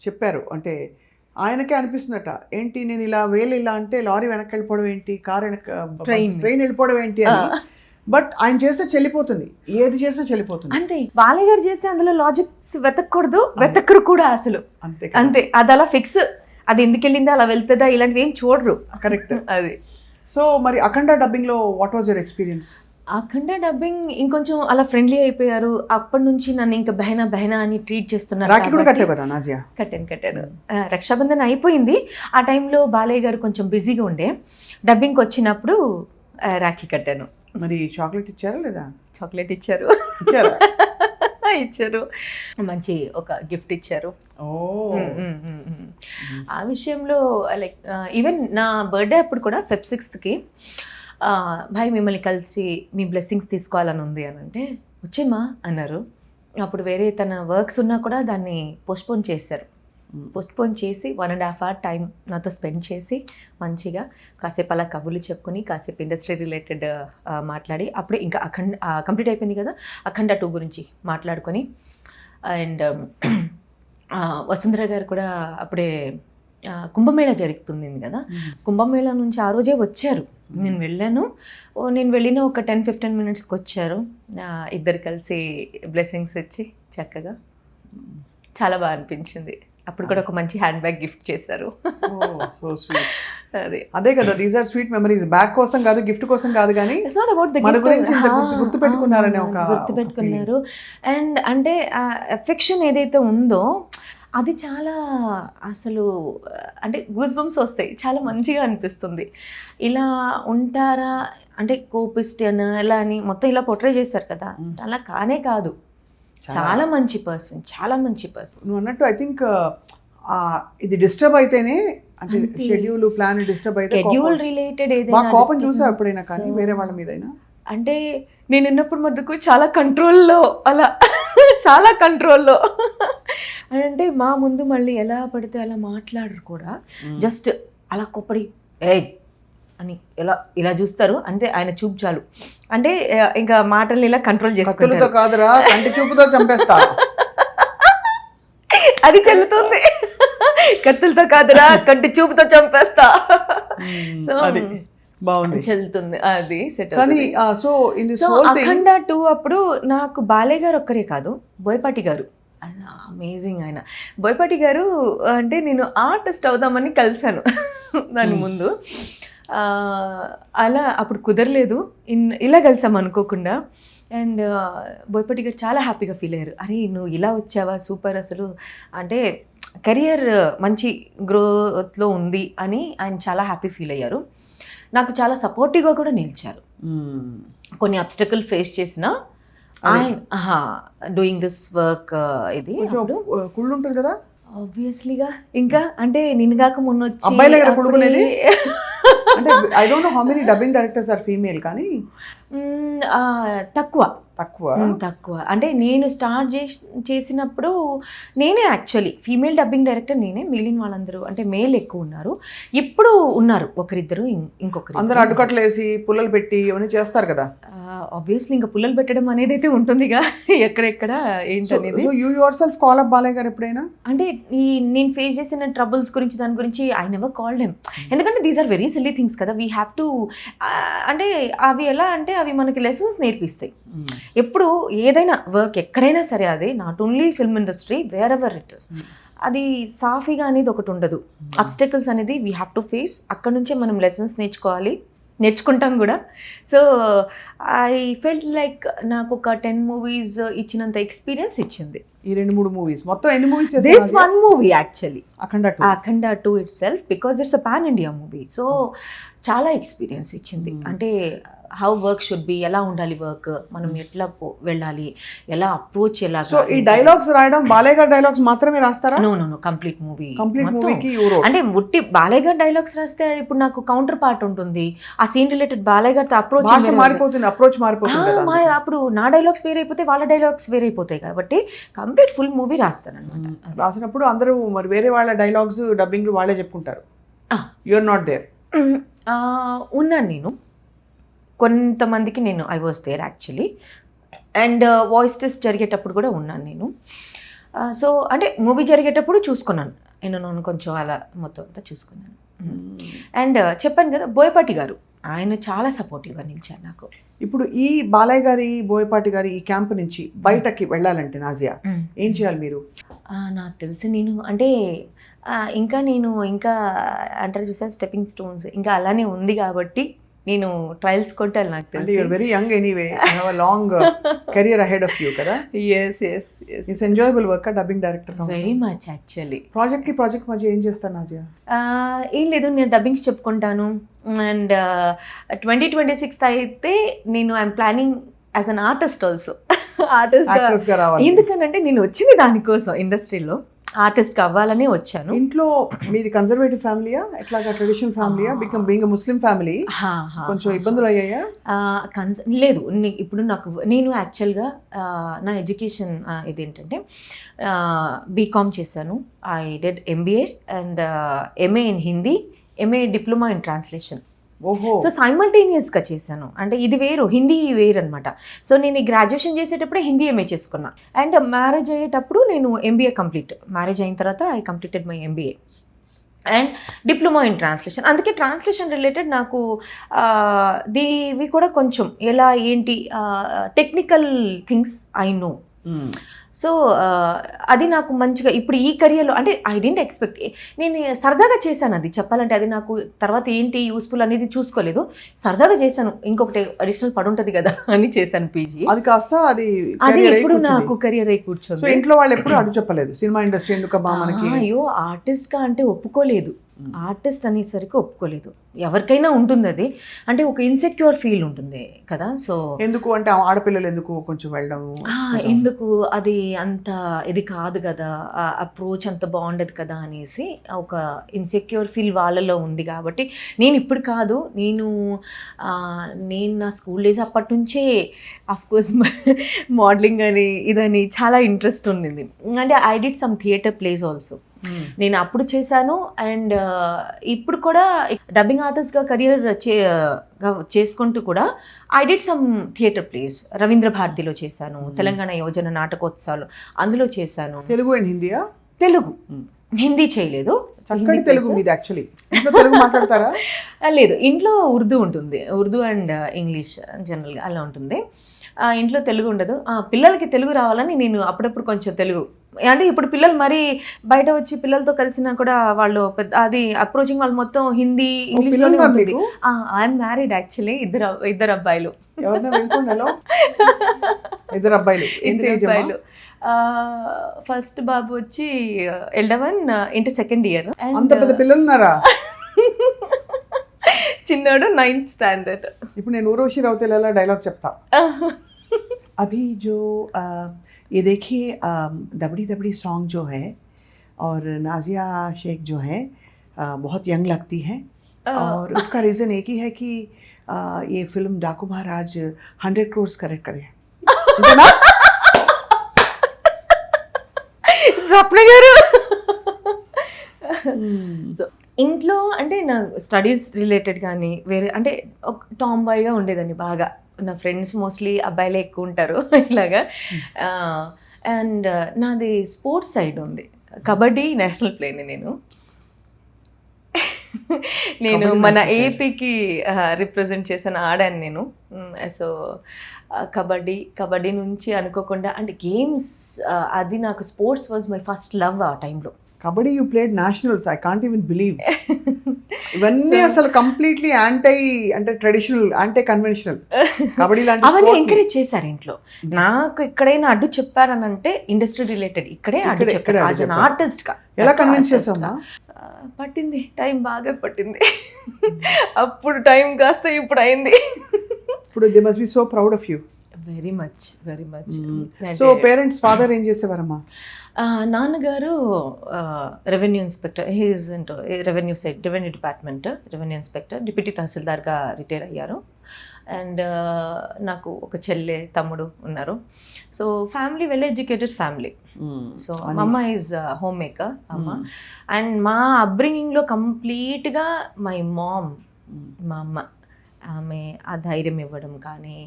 చెప్పారు, అంటే ఆయనకే అనిపిస్తుందట, ఏంటి నేను ఇలా ఇలా అంటే లారీ వెనక్కి వెళ్ళిపోవడం ఏంటి, కార్ ట్రైన్ వెళ్ళిపోవడం ఏంటి అని. బట్ ఆయన చేస్తే చెల్లిపోతుంది, ఏది చేసినా చెల్లిపోతుంది. అంతే, బాలయ్య గారు చేస్తే అందులో లాజిక్స్ వెతకరు కూడా అసలు. అంతే, అది అలా ఫిక్స్, అది ఎందుకు వెళ్ళిందా అలా వెళ్తుందా ఇలాంటివి ఏం చూడరు. కరెక్ట్. అది. సో మరి అఖండ డబ్బింగ్లో what was your experience? Akhanda dubbing ఇంకొంచెం అలా ఫ్రెండ్లీ అయిపోయారు. అప్పటి నుంచి నన్ను ఇంకా బెహనా అని ట్రీట్ చేస్తున్నారు. కట్టాను. రక్షాబంధన్ అయిపోయింది. ఆ టైంలో బాలయ్య గారు కొంచెం బిజీగా ఉండే, డబ్బింగ్కి వచ్చినప్పుడు రాఖీ కట్టాను. మరి చాక్లెట్ ఇచ్చారా లేదా? చాక్లెట్ ఇచ్చారు. మంచి ఒక గిఫ్ట్ ఇచ్చారు. ఆ విషయంలో లైక్ ఈవెన్ నా బర్త్డే అప్పుడు కూడా Feb 6th భాయ్ మిమ్మల్ని కలిసి మీ బ్లెస్సింగ్స్ తీసుకోవాలని ఉంది అని అంటే వచ్చేమా అన్నారు. అప్పుడు వేరే తన వర్క్స్ ఉన్నా కూడా దాన్ని పోస్ట్పోన్ చేసి 1.5 hour టైం నాతో స్పెండ్ చేసి మంచిగా కాసేపు అలా కబుర్లు చెప్పుకొని కాసేపు ఇండస్ట్రీ రిలేటెడ్ మాట్లాడి అప్పుడే ఇంకా కంప్లీట్ అయిపోయింది కదా అఖండ 2 గురించి మాట్లాడుకొని. అండ్ వసుంధర గారు కూడా అప్పుడే కుంభమేళా జరుగుతుంది కదా, కుంభమేళా నుంచి ఆ రోజే వచ్చారు. నేను వెళ్ళాను, నేను వెళ్ళిన ఒక 10-15 మినిట్స్కి వచ్చారు. ఇద్దరు కలిసి బ్లెస్సింగ్స్ ఇచ్చి చక్కగా చాలా బాగా అనిపించింది. అప్పుడు కూడా ఒక మంచి హ్యాండ్ బ్యాగ్ గిఫ్ట్ చేశారు. So sweet. అదే కదా, these are sweet memories. Bag కోసం కాదు, గిఫ్ట్ కోసం కాదు, కానీ ఇట్స్ నాట్ అబౌట్ ద మన గిఫ్ట్. గురించి ఇంత గుర్తు పెట్టుకున్నారని ఒక గుర్తుపెట్టుకున్నారు. అండ్ అంటే ఎఫెక్షన్ ఏదైతే ఉందో అది చాలా అసలు అంటే గూస్ బంప్స్ వస్తాయి, చాలా మంచిగా అనిపిస్తుంది. ఇలా ఉంటారా అంటే కోపిస్టియన్ ఇలా అని మొత్తం ఇలా పోర్ట్రే చేశారు కదా, అలా కానే కాదు. చాలా మంచి పర్సన్, చాలా మంచి పర్సన్. నువ్వు అన్నట్టు ఐ థింక్ ఇది డిస్టర్బ్ అయితేనే అంటే షెడ్యూల్ ప్లాన్ డిస్టర్బ్ అయితే షెడ్యూల్ రిలేటెడ్ బాగా ఏదైనా కోపం చూసా ఎప్పుడైనా, కానీ వేరే వాళ్ళ మీదైనా అంటే నేను ఉన్నప్పుడు మధ్యకు చాలా కంట్రోల్లో, అలా చాలా కంట్రోల్లో. అంటే మా ముందు మళ్ళీ ఎలా పడితే అలా మాట్లాడరు కూడా, జస్ట్ అలా కొప్పడి ఏ అని ఇలా ఇలా చూస్తారు అంటే ఆయన చూపు చాలు, అంటే ఇంకా మాటల్ని ఇలా కంట్రోల్ చేసుకుంటారు. కాదురా కంటి చూపుతో చంపేస్తా, అది చెల్లుతుంది. కత్తులతో కాదురా కంటి చూపుతో చంపేస్తా. సో బాగుంది, చెల్లుతుంది అది సెట్. కానీ so in this whole thing Akhanda 2 అప్పుడు నాకు బాలయ్య గారు ఒక్కరే కాదు, బోయపాటి గారు అమేజింగ్. ఆయన బోయపాటి గారు అంటే నేను ఆర్టిస్ట్ అవుదామని కలిశాను దాని ముందు. అలా అప్పుడు కుదరలేదు, ఇలా కలిసాం అనుకోకుండా. అండ్ బోయపాటి గారు చాలా హ్యాపీగా ఫీల్ అయ్యారు. అరే నువ్వు ఇలా వచ్చావా, సూపర్, అసలు అంటే కెరియర్ మంచి గ్రోత్లో ఉంది అని ఆయన చాలా హ్యాపీ ఫీల్ అయ్యారు. నాకు చాలా సపోర్టివ్గా కూడా నిలిచారు. కొన్ని అబ్స్టకల్ ఫేస్ చేసిన ఆయన డూయింగ్ దిస్ వర్క్ ఇది కుళ్ళు ఉంటుంది కదా ఆబ్వియస్లీగా. ఇంకా అంటే నిన్ను కాక మొన్న వచ్చి అబ్బాయిల దగ్గర కుళ్ళుకునేది అంటే I don't know how many dubbing directors or female, కానీ తక్కువ తక్కువ తక్కువ. అంటే నేను స్టార్ట్ చేసినప్పుడు నేనే యాక్చువల్లీ ఫీమేల్ డబ్బింగ్ డైరెక్టర్ నేనే, మిగిలిన వాళ్ళందరూ అంటే మేల్ ఎక్కువ ఉన్నారు. ఇప్పుడు ఉన్నారు ఒకరిద్దరు, ఇంకొకరు. అందరూ అడ్డుకట్లు వేసి పుల్లలు పెట్టి ఇవన్నీ చేస్తారు కదా. ఆబ్వియస్లీ ఇంకా పుల్లలు పెట్టడం అనేది అయితే ఉంటుందిగా ఎక్కడెక్కడ ఏంటనేది. You your self call up Balayya గారు ఎప్పుడైనా? అంటే నేను ఫేస్ చేసిన ట్రబుల్స్ గురించి దాని గురించి ఐ నెవర్ కాల్డ్ హిమ్. ఎందుకంటే these are very silly things కదా, వీ హ్యావ్ టు అంటే అవి ఎలా అంటే అవి మనకి లెసన్స్ నేర్పిస్తాయి. ఎప్పుడు ఏదైనా వర్క్ ఎక్కడైనా సరే, అది not only film industry, wear ever it is, అది సాఫీగా అనేది ఒకటి ఉండదు. అబ్స్టకల్స్ అనేది వీ హ్యావ్ టు ఫేస్. అక్కడ నుంచే మనం లెసన్స్ నేర్చుకుంటాం కూడా. సో ఐ ఫెల్ట్ లైక్ నాకు ఒక 10 మూవీస్ ఇచ్చినంత ఎక్స్పీరియన్స్ ఇచ్చింది ఈ 2-3 మూవీస్. మొత్తం ఎన్ని movies? This one movie actually Akhanda 2 it self, because it's a pan India movie. So చాలా ఎక్స్పీరియన్స్ ఇచ్చింది. అంటే హౌ వర్క్ షుడ్ బి, ఎలా ఉండాలి వర్క్, మనం ఎట్లా వెళ్ళాలి, ఎలా అప్రోచ్, ఎలా. సో ఈ డైలాగ్స్ రాయడం బాలయ్య గారి డైలాగ్స్ మాత్రమే రాస్తారా? No complete movie. అంటే ముట్టి బాలయ్య గారి డైలాగ్స్ రాస్తే ఇప్పుడు నాకు కౌంటర్ పార్ట్ ఉంటుంది, ఆ సీన్ రిలేటెడ్ బాలయ్య గారితో అప్రోచ్ మారిపోతుంది, అప్రోచ్ మారిపోతుంది. అప్పుడు నా డైలాగ్స్ వేరైపోతాయి, వాళ్ళ డైలాగ్స్ వేరైపోతాయి. కాబట్టి కంప్లీట్ ఫుల్ మూవీ రాస్తాను అనమాట. రాసినప్పుడు అందరూ మరి వేరే వాళ్ళ డైలాగ్స్ డబ్బింగ్ వాళ్ళే చెప్పుకుంటారు. You are not there? ఉన్నాను నేను, కొంతమందికి నేను I was there actually. And voice test జరిగేటప్పుడు కూడా ఉన్నాను నేను. సో అంటే మూవీ జరిగేటప్పుడు చూసుకున్నాను నేను, కొంచెం అలా మొత్తం అంతా చూసుకున్నాను. అండ్ చెప్పాను కదా బోయపాటి గారు, ఆయన చాలా సపోర్టివ్గా నిలిచారు నాకు. ఇప్పుడు ఈ బాలయ్య గారి, బోయపాటి గారి ఈ క్యాంప్ నుంచి బయటకి వెళ్ళాలంటే నాజియా ఏం చేయాలి మీరు? నాకు తెలిసి నేను అంటే ఇంకా అంటారు చూసా స్టెప్పింగ్ స్టోన్స్, ఇంకా అలానే ఉంది కాబట్టి నేను ట్రయల్స్ కొట్టాలి. నాకు తెలిసి very young anyway, you have a long career ahead of you కదా. yes it's enjoyable work dubbing director. Very much actually. Project మధ్య ఏం చేస్తాను నాజియా? ఏం లేదు, నేను డబ్బింగ్స్ చెప్పుకుంటాను. అండ్ 2026 అయితే నేను I'm planning as an artist also. Artist ఎందుకనంటే నేను వచ్చింది దానికోసం, ఇండస్ట్రీలో ఆర్టిస్ట్ అవ్వాలనే వచ్చాను. ఇంట్లో మీది కన్జర్వేటివ్ ఫ్యామిలీయా, ఎట్లాగా ట్రెడిషనల్ ఫ్యామిలీయా? బీయింగ్ ముస్లిం ఫ్యామిలీ కొంచెం ఇబ్బందులు అయ్యాయా? లేదు, ఇప్పుడు నేను యాక్చువల్గా నా ఎడ్యుకేషన్ ఇదేంటంటే బీకామ్ చేశాను. I did MBA and MA in Hindi, MA diploma in translation. So సైమల్టేనియస్గా చేశాను. అంటే ఇది వేరు, హిందీ వేరు అనమాట. సో నేను ఈ గ్రాడ్యుయేషన్ చేసేటప్పుడే హిందీ MA చేసుకున్నా. అండ్ మ్యారేజ్ అయ్యేటప్పుడు నేను MBA కంప్లీట్, మ్యారేజ్ అయిన తర్వాత I completed my MBA. And diploma in translation. అందుకే ట్రాన్స్లేషన్ రిలేటెడ్ నాకు ఇవి కూడా కొంచెం ఎలా ఏంటి technical things I know. So అది నాకు మంచిగా ఇప్పుడు ఈ కెరియర్లో అంటే ఐ డెంట్ ఎక్స్పెక్ట్, నేను సరదాగా చేశాను అది చెప్పాలంటే. అది నాకు తర్వాత ఏంటి యూస్ఫుల్ అనేది చూసుకోలేదు, సరదాగా చేశాను. ఇంకొకటి అడిషనల్ పడి ఉంటుంది కదా అని చేశాను పీజీ. అది కాస్త అది ఇప్పుడు నాకు కెరియర్ అయి కూర్చోంది. ఇంట్లో వాళ్ళు ఎప్పుడు అడుగు చెప్పలేదు సినిమా ఇండస్ట్రీ ఎందుకమ్మా మనకి? అయ్యో ఆర్టిస్ట్గా అంటే ఒప్పుకోలేదు, ఆర్టిస్ట్ అనేసరికి ఒప్పుకోలేదు. ఎవరికైనా ఉంటుంది అది, అంటే ఒక ఇన్సెక్యూర్ ఫీల్ ఉంటుంది కదా. సో ఎందుకు అంటే ఆడపిల్లలు ఎందుకు కొంచెం వెళ్ళడం, ఎందుకు అది అంత ఇది కాదు కదా, అప్రోచ్ అంత బాగుండదు కదా అనేసి ఒక ఇన్సెక్యూర్ ఫీల్ వాళ్ళలో ఉంది. కాబట్టి నేను ఇప్పుడు కాదు, నేను నా స్కూల్ డేస్ అప్పటి నుంచే అఫ్కోర్స్ మోడలింగ్ అని ఇదని చాలా ఇంట్రెస్ట్ ఉండింది. అంటే I did some theatre place also. నేను అప్పుడు చేశాను. అండ్ ఇప్పుడు కూడా డబ్బింగ్ ఆర్టిస్ట్గా కెరియర్ చేసుకుంటూ కూడా I did some theatre place. Ravindra భారతిలో చేశాను, తెలంగాణ యోజన నాటకోత్సవాలు అందులో చేశాను. తెలుగు అండ్ హిందీయా? తెలుగు, హిందీ చేయలేదు. చక్కటి తెలుగు మీది. యాక్చువల్లీ ఇంట్లో తెలుగు మాట్లాడతారా? లేదు, ఇంట్లో ఉర్దూ ఉంటుంది, ఉర్దూ అండ్ ఇంగ్లీష్ జనరల్గా అలా ఉంటుంది. ఇంట్లో తెలుగు ఉండదు. పిల్లలకి తెలుగు రావాలని నేను అప్పుడప్పుడు కొంచెం తెలుగు, అంటే ఇప్పుడు పిల్లలు మరి బయట వచ్చి పిల్లలతో కలిసినా కూడా వాళ్ళు అది అప్రోచింగ్ వాళ్ళు మొత్తం హిందీ ఇంగ్లీష్లోనే ఉంటుంది. ఐఎమ్ మ్యారీడ్ యాక్చువల్లీ, ఇద్దరు అబ్బాయిలు. ఇద్దరు అబ్బాయిలు. ఫస్ట్ బాబు వచ్చి ఎల్డవన్ ఇంటర్ సెకండ్ ఇయర్. అంత పెద్ద పిల్లలు ఉన్నారా? చిన్నాడు 9th స్టాండర్డ్. ఇప్పుడు నేను ఊర్వశి రౌతేలా డైలాగ్ చెప్తా. अभी जो ये देखिए दबड़ी दबड़ी सॉन्ग जो है और नाजिया शेख जो है बहुत यंग लगती है और उसका रीज़न एक ही है कि ये फिल्म डाकू महाराज 100 crore कलेक्ट करे. స్వప్న గారు ఇంట్లో అంటే నా స్టడీస్ రిలేటెడ్ కానీ వేరే అంటే ఒక టామ్ బాయ్గా ఉండేదాన్ని బాగా. నా ఫ్రెండ్స్ మోస్ట్లీ అబ్బాయిలే ఎక్కువ ఉంటారు ఇలాగా. అండ్ నాది స్పోర్ట్స్ సైడ్ ఉంది. కబడ్డీ నేషనల్ ప్లేయర్ని నేను మన ఏపీకి రిప్రజెంట్ చేశాను, ఆడాను నేను. సో కబడ్డీ నుంచి అనుకోకుండా అంటే గేమ్స్ అది నాకు sports was my first love ఆ టైంలో. Kabaddi you played nationals, I can't even believe. ఇవన్నీ అసలు కంప్లీట్లీ అంటే ట్రెడిషనల్, యాంటీ కన్వెన్షనల్. కబడ్డీ అవన్నీ ఎంకరేజ్ చేశారు ఇంట్లో. నాకు ఎక్కడైనా అడ్డు చెప్పారనంటే ఇండస్ట్రీ రిలేటెడ్ ఇక్కడే అడ్డు చెప్పారు. యాజ్ అన్ ఆర్టిస్ట్ గా ఎలా కన్విన్స్ చేసామా? పట్టింది, టైం బాగా పట్టింది. అప్పుడు టైం కాస్త ఇప్పుడు అయింది. ఇప్పుడు they must be so proud of you. Very much. So parents, father ఏం చేసేవారమ్మా? నాన్నగారు revenue inspector, he is into revenue side, revenue department revenue inspector, deputy తహసీల్దార్గా రిటైర్ అయ్యారు. అండ్ నాకు ఒక చెల్లె తమ్ముడు ఉన్నారు. So family well educated family. So మా అమ్మ ఈజ్ హోమ్ మేకర్ అమ్మ. అండ్ మా అప్బ్రింగింగ్లో కంప్లీట్గా మా అమ్మ ఆమె ఆ ధైర్యం ఇవ్వడం కానీ,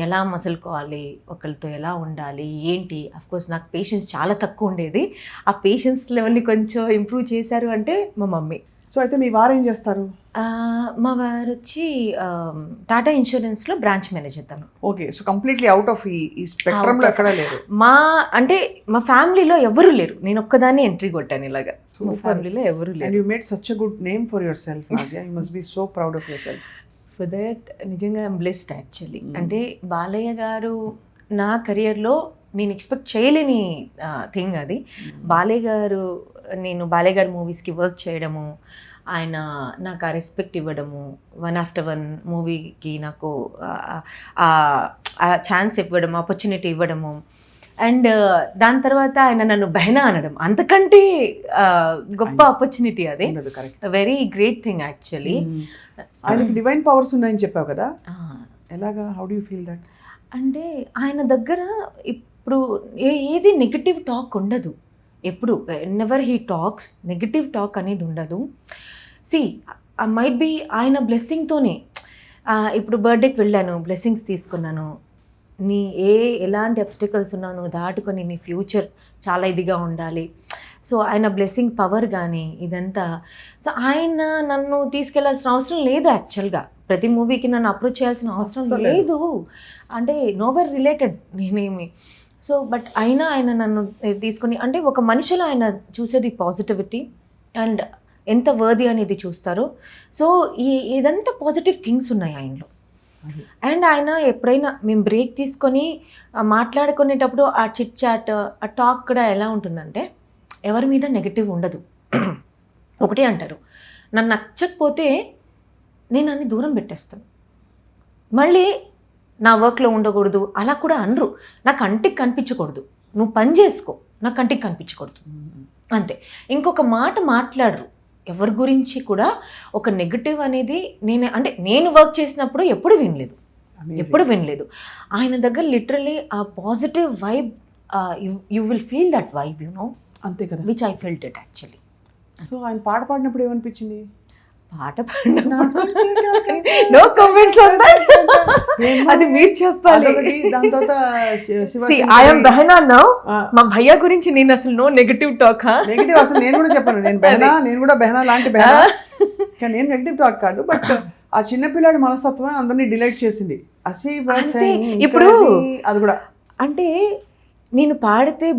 ఎలా మసులుకోవాలి, ఒకరితో ఎలా ఉండాలి ఏంటి. అఫ్కోర్స్ నాకు పేషెన్స్ చాలా తక్కువ ఉండేది. ఆ పేషెన్స్ లెవెల్ని కొంచెం ఇంప్రూవ్ చేశారు అంటే మా మమ్మీ. సో అయితే మీ వారు ఏం చేస్తారు? మా వారు వచ్చి టాటా ఇన్సూరెన్స్లో బ్రాంచ్ మేనేజర్ తను. Okay. So completely out of ఈ స్పెక్ట్రమ్లో ఎక్కడ లేరు. మా ఫ్యామిలీలో ఎవరు లేరు, నేను ఒక్కదాన్ని ఎంట్రీ కొట్టాను ఇలాగా. మా ఫ్యామిలీలో ఎవరు లేరు. And you made such a good name for yourself Nazia. You must be so proud of yourself. For that నిజంగా ఐఎమ్ బ్లెస్డ్ యాక్చువల్లీ. అంటే బాలయ్య గారు నా కెరియర్లో నేను ఎక్స్పెక్ట్ చేయలేని థింగ్ అది. నేను బాలయ్య గారు మూవీస్కి వర్క్ చేయడము, ఆయన నాకు ఆ రెస్పెక్ట్ ఇవ్వడము, 1 after 1 మూవీకి నాకు ఆ ఛాన్స్ ఇవ్వడం, ఆపర్చునిటీ ఇవ్వడము. అండ్ దాని తర్వాత ఆయన నన్ను బెహనా అనడం, అంతకంటే గొప్ప ఆపర్చునిటీ అది. Very great thing actually. ఆయనకి డివైన్ పవర్స్ ఉన్నాయని చెప్పావు కదా, ఎలాగా? How do you feel that? అంటే ఆయన దగ్గర ఇప్పుడు ఏది నెగటివ్ టాక్ ఉండదు. ఎప్పుడు never he talks negative talk అనేది ఉండదు. మైట్ బి ఆయన బ్లెస్సింగ్తోనే. ఇప్పుడు బర్త్డేకి వెళ్ళాను, బ్లెస్సింగ్స్ తీసుకున్నాను. ఎలాంటి అబ్స్టికల్స్ ఉన్నా నువ్వు దాటుకొని నీ ఫ్యూచర్ చాలా ఇదిగా ఉండాలి, సో ఆయన బ్లెస్సింగ్ పవర్ కానీ ఇదంతా. సో ఆయన నన్ను తీసుకెళ్లాల్సిన అవసరం లేదు యాక్చువల్గా. ప్రతి మూవీకి నన్ను అప్రోచ్ చేయాల్సిన అవసరం లేదు, అంటే నోవర్ రిలేటెడ్ నేనేమి. సో బట్ అయినా ఆయన నన్ను తీసుకొని, అంటే ఒక మనిషిలో ఆయన చూసేది పాజిటివిటీ అండ్ ఎంత వర్ది అనేది చూస్తారు. సో ఇదంతా పాజిటివ్ థింగ్స్ ఉన్నాయి ఆయనలో. అండ్ ఆయన ఎప్పుడైనా మేము బ్రేక్ తీసుకొని మాట్లాడుకునేటప్పుడు ఆ చిట్ చాట్, ఆ టాక్ కూడా ఎలా ఉంటుందంటే ఎవరి మీద నెగటివ్ ఉండదు. ఒకటే అంటారు, నన్ను నచ్చకపోతే నేను అన్ని దూరం పెట్టేస్తాను, మళ్ళీ నా వర్క్లో ఉండకూడదు అలా కూడా అనరు. నా కంటికి కనిపించకూడదు, నువ్వు పని చేసుకో, నా కంటికి కనిపించకూడదు అంతే. ఇంకొక మాట మాట్లాడరు ఎవరి గురించి కూడా. ఒక నెగటివ్ అనేది నేను వర్క్ చేసినప్పుడు ఎప్పుడు వినలేదు. ఆయన దగ్గర లిటరలీ ఆ positive vibe, you will feel that vibe, you know, అంతే కదా, which I felt it actually. So ఆయన పాట పాడినప్పుడు ఏమనిపించింది? పాట పాడినప్పుడు నో కామెంట్స్ ఆన్ దట్, అది మీరు చెప్పాలి. దాని తర్వాత ఐఎమ్ బెహనా నౌ, మా భయ్యా గురించి నేను అసలు నో నెగటివ్ టాక్. నెగటివ్ అసలు నేను కూడా చెప్పాను, నేను కూడా బెహనా లాంటి బెహనా, కానీ నేను నెగటివ్ టాక్ కాదు. బట్ ఆ చిన్నపిల్లాడి మనస్తత్వం అందరినీ డిలైట్ చేసింది. ఇప్పుడు అది కూడా అంటే నేను పాడితే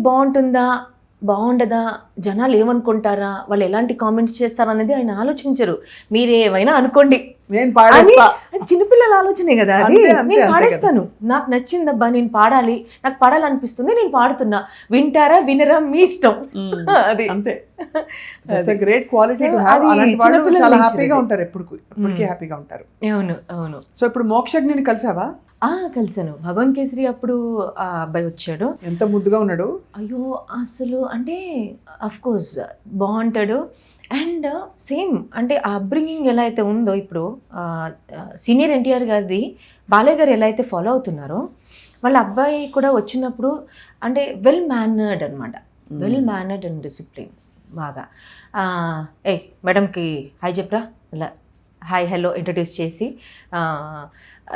బాగుండదా, జనాలు ఏమనుకుంటారా, వాళ్ళు ఎలాంటి కామెంట్స్ చేస్తారా అనేది ఆయన ఆలోచించరు. మీరేమైనా అనుకోండి, నేను చిన్నపిల్లల ఆలోచనే కదా అది. నేను పాడేస్తాను, నాకు నచ్చిందబ్బా, నేను పాడాలి, నాకు పాడాలనిపిస్తుంది, నేను పాడుతున్నా, వింటారా వినరా మీ ఇష్టం. అది అంతే. Great quality. చాలా హ్యాపీగా ఉంటారు, ఎప్పటికీ హ్యాపీగా ఉంటారు. అవును. సో ఇప్పుడు మోక్షజ్ఞని కలిసావా? కలిసాను. భగవాన్ కేసరి అప్పుడు ఆ అబ్బాయి వచ్చాడు. ఎంత ముద్దుగా ఉన్నాడు. అయ్యో అసలు అంటే అఫ్ కోర్స్ బాగుంటాడు. అండ్ సేమ్ అంటే ఆ అప్బ్రింగింగ్ ఎలా అయితే ఉందో ఇప్పుడు సీనియర్ ఎన్టీఆర్ గారిది బాలయ్య గారు ఎలా అయితే ఫాలో అవుతున్నారో, వాళ్ళ అబ్బాయి కూడా వచ్చినప్పుడు అంటే వెల్ మేనర్డ్ అనమాట, వెల్ మేనర్డ్ అండ్ డిసిప్లిన్ బాగా. మేడంకి హాయ్ చెప్పరా, ఇలా హాయ్ హలో ఇంట్రడ్యూస్ చేసి,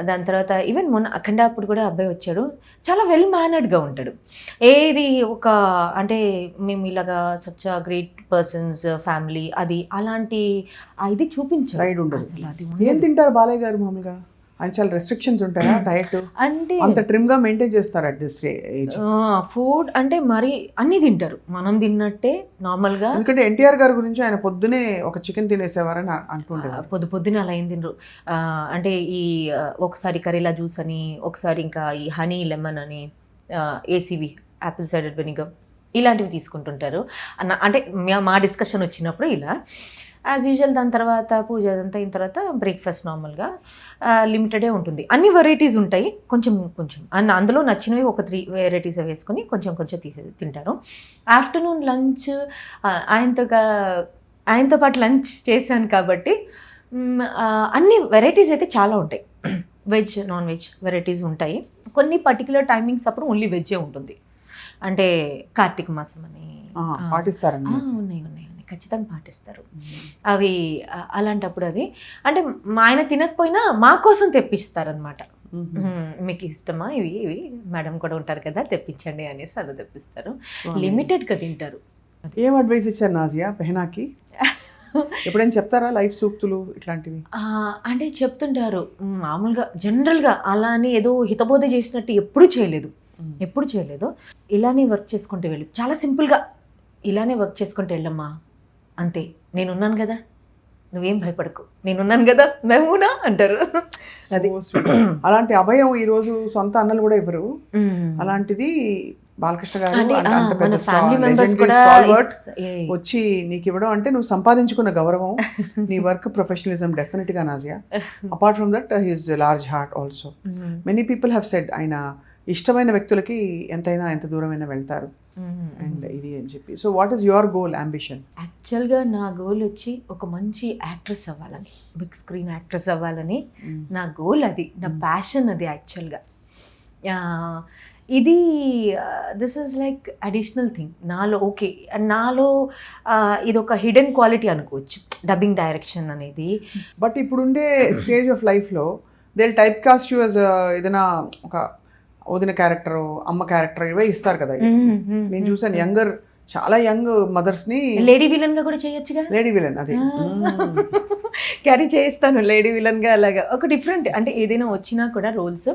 దాని తర్వాత ఈవెన్ మొన్న అఖండ అప్పుడు కూడా అబ్బాయి వచ్చాడు, చాలా వెల్ మేనర్డ్గా ఉంటాడు. ఏది ఒక అంటే మేము ఇలాగా సచ్ గ్రేట్ పర్సన్స్ ఫ్యామిలీ అది అలాంటి ఇది చూపించారు అసలు. అది ఏం తింటారు బాలయ్య గారు మామూలుగా? ఆయన చాలా రెస్ట్రిక్షన్స్ ఉంటాయా డయట్? అంటే అంత ట్రిమ్గా మెయింటైన్ చేస్తారు అట్ దిస్ ఏజ్? ఫుడ్ అంటే మరి అన్నీ తింటారు, మనం తిన్నట్టే నార్మల్గా. ఎందుకంటే ఎన్టీఆర్ గారి గురించి ఆయన పొద్దునే ఒక చికెన్ తినేసేవారని అంటుంటారు. పొద్దునే అలా ఏం తినరు. అంటే ఈ ఒకసారి కరేలా జ్యూస్ అని, ఒకసారి ఇంకా ఈ హనీ లెమన్ అని, ఏసీవి యాపిల్ సైడర్ వెనిగర్ ఇలాంటివి తీసుకుంటుంటారు. అంటే మా డిస్కషన్ వచ్చినప్పుడు ఇలా యాజ్ యూజువల్. దాని తర్వాత పూజ అదంతా అయిన తర్వాత బ్రేక్ఫాస్ట్ నార్మల్గా లిమిటెడే ఉంటుంది. అన్ని వెరైటీస్ ఉంటాయి, కొంచెం అందులో నచ్చినవి ఒక 3 వెరైటీస్ వేసుకొని కొంచెం తింటారు. ఆఫ్టర్నూన్ లంచ్ ఆయనతో పాటు లంచ్ చేశాను కాబట్టి అన్ని వెరైటీస్ అయితే చాలా ఉంటాయి. వెజ్ నాన్ వెజ్ వెరైటీస్ ఉంటాయి. కొన్ని పర్టికులర్ టైమింగ్స్ అప్పుడు ఓన్లీ వెజ్జే ఉంటుంది. అంటే కార్తీక మాసం అని పాటిస్తారండి. ఉన్నాయి ఖచ్చితంగా పాటిస్తారు అవి. అలాంటప్పుడు అది అంటే మా ఆయన తినకపోయినా మా కోసం తెప్పిస్తారనమాట. మీకు ఇష్టమా ఇవి మేడం కూడా ఉంటారు కదా తెప్పించండి అనేసి అలా తెప్పిస్తారు. లిమిటెడ్గా తింటారు. ఏం అడ్వైస్ ఇచ్చారు నాజియా బెహనాకి? ఎప్పుడైనా చెప్తారా లైఫ్ సూక్తులు ఇట్లాంటివి? అంటే చెప్తుంటారు మామూలుగా జనరల్గా. అలా అని ఏదో హితబోధ చేసినట్టు ఎప్పుడు చేయలేదు. ఇలానే వర్క్ చేసుకుంటూ వెళ్ళి, చాలా సింపుల్గా ఇలానే వర్క్ చేసుకుంటూ వెళ్ళమ్మా అంతే, నేనున్నాను కదా, నువ్వేం భయపడకు, నేనున్నాను కదా మెహూనా అంటారు. అది అలాంటి అభయం ఈరోజు సొంత అన్నలు కూడా ఇవ్వరు. అలాంటిది బాలకృష్ణ గారు వచ్చి నీకు ఇవ్వడం అంటే నువ్వు సంపాదించుకున్న గౌరవం, నీ వర్క్ ప్రొఫెషనలిజం డెఫినెట్ గా Nazia. Apart from that his large heart also. Many people have said ఆయన ఇష్టమైన వ్యక్తులకి ఎంత దూరమైనా వెళ్తారు అండ్ ఇది అని చెప్పి. So what is your goal, ambition? యాక్చువల్గా నా గోల్ వచ్చి ఒక మంచి యాక్ట్రెస్ అవ్వాలని, బిగ్ స్క్రీన్ యాక్ట్రెస్ అవ్వాలని నా గోల్, అది నా ప్యాషన్ అది యాక్చువల్గా. ఇది this is like additional thing నాలో. ఓకే, నాలో ఇది ఒక హిడెన్ క్వాలిటీ అనుకోవచ్చు, డబ్బింగ్ డైరెక్షన్ అనేది. బట్ ఇప్పుడుండే స్టేజ్ ఆఫ్ లైఫ్లో they type cast you as ఏదైనా ఒక వదిన క్యారెక్టర్, అమ్మ క్యారెక్టర్ ఇవే ఇస్తారు కదా. నేను చూసాను చాలా యంగ్ మదర్స్ని లేడీ విలన్గా కూడా చేయొచ్చుగా. లేడీ విలన్ అది క్యారీ చేస్తాను లేడీ విలన్గా అలాగా. ఒక డిఫరెంట్ అంటే ఏదైనా వచ్చినా కూడా రోల్స్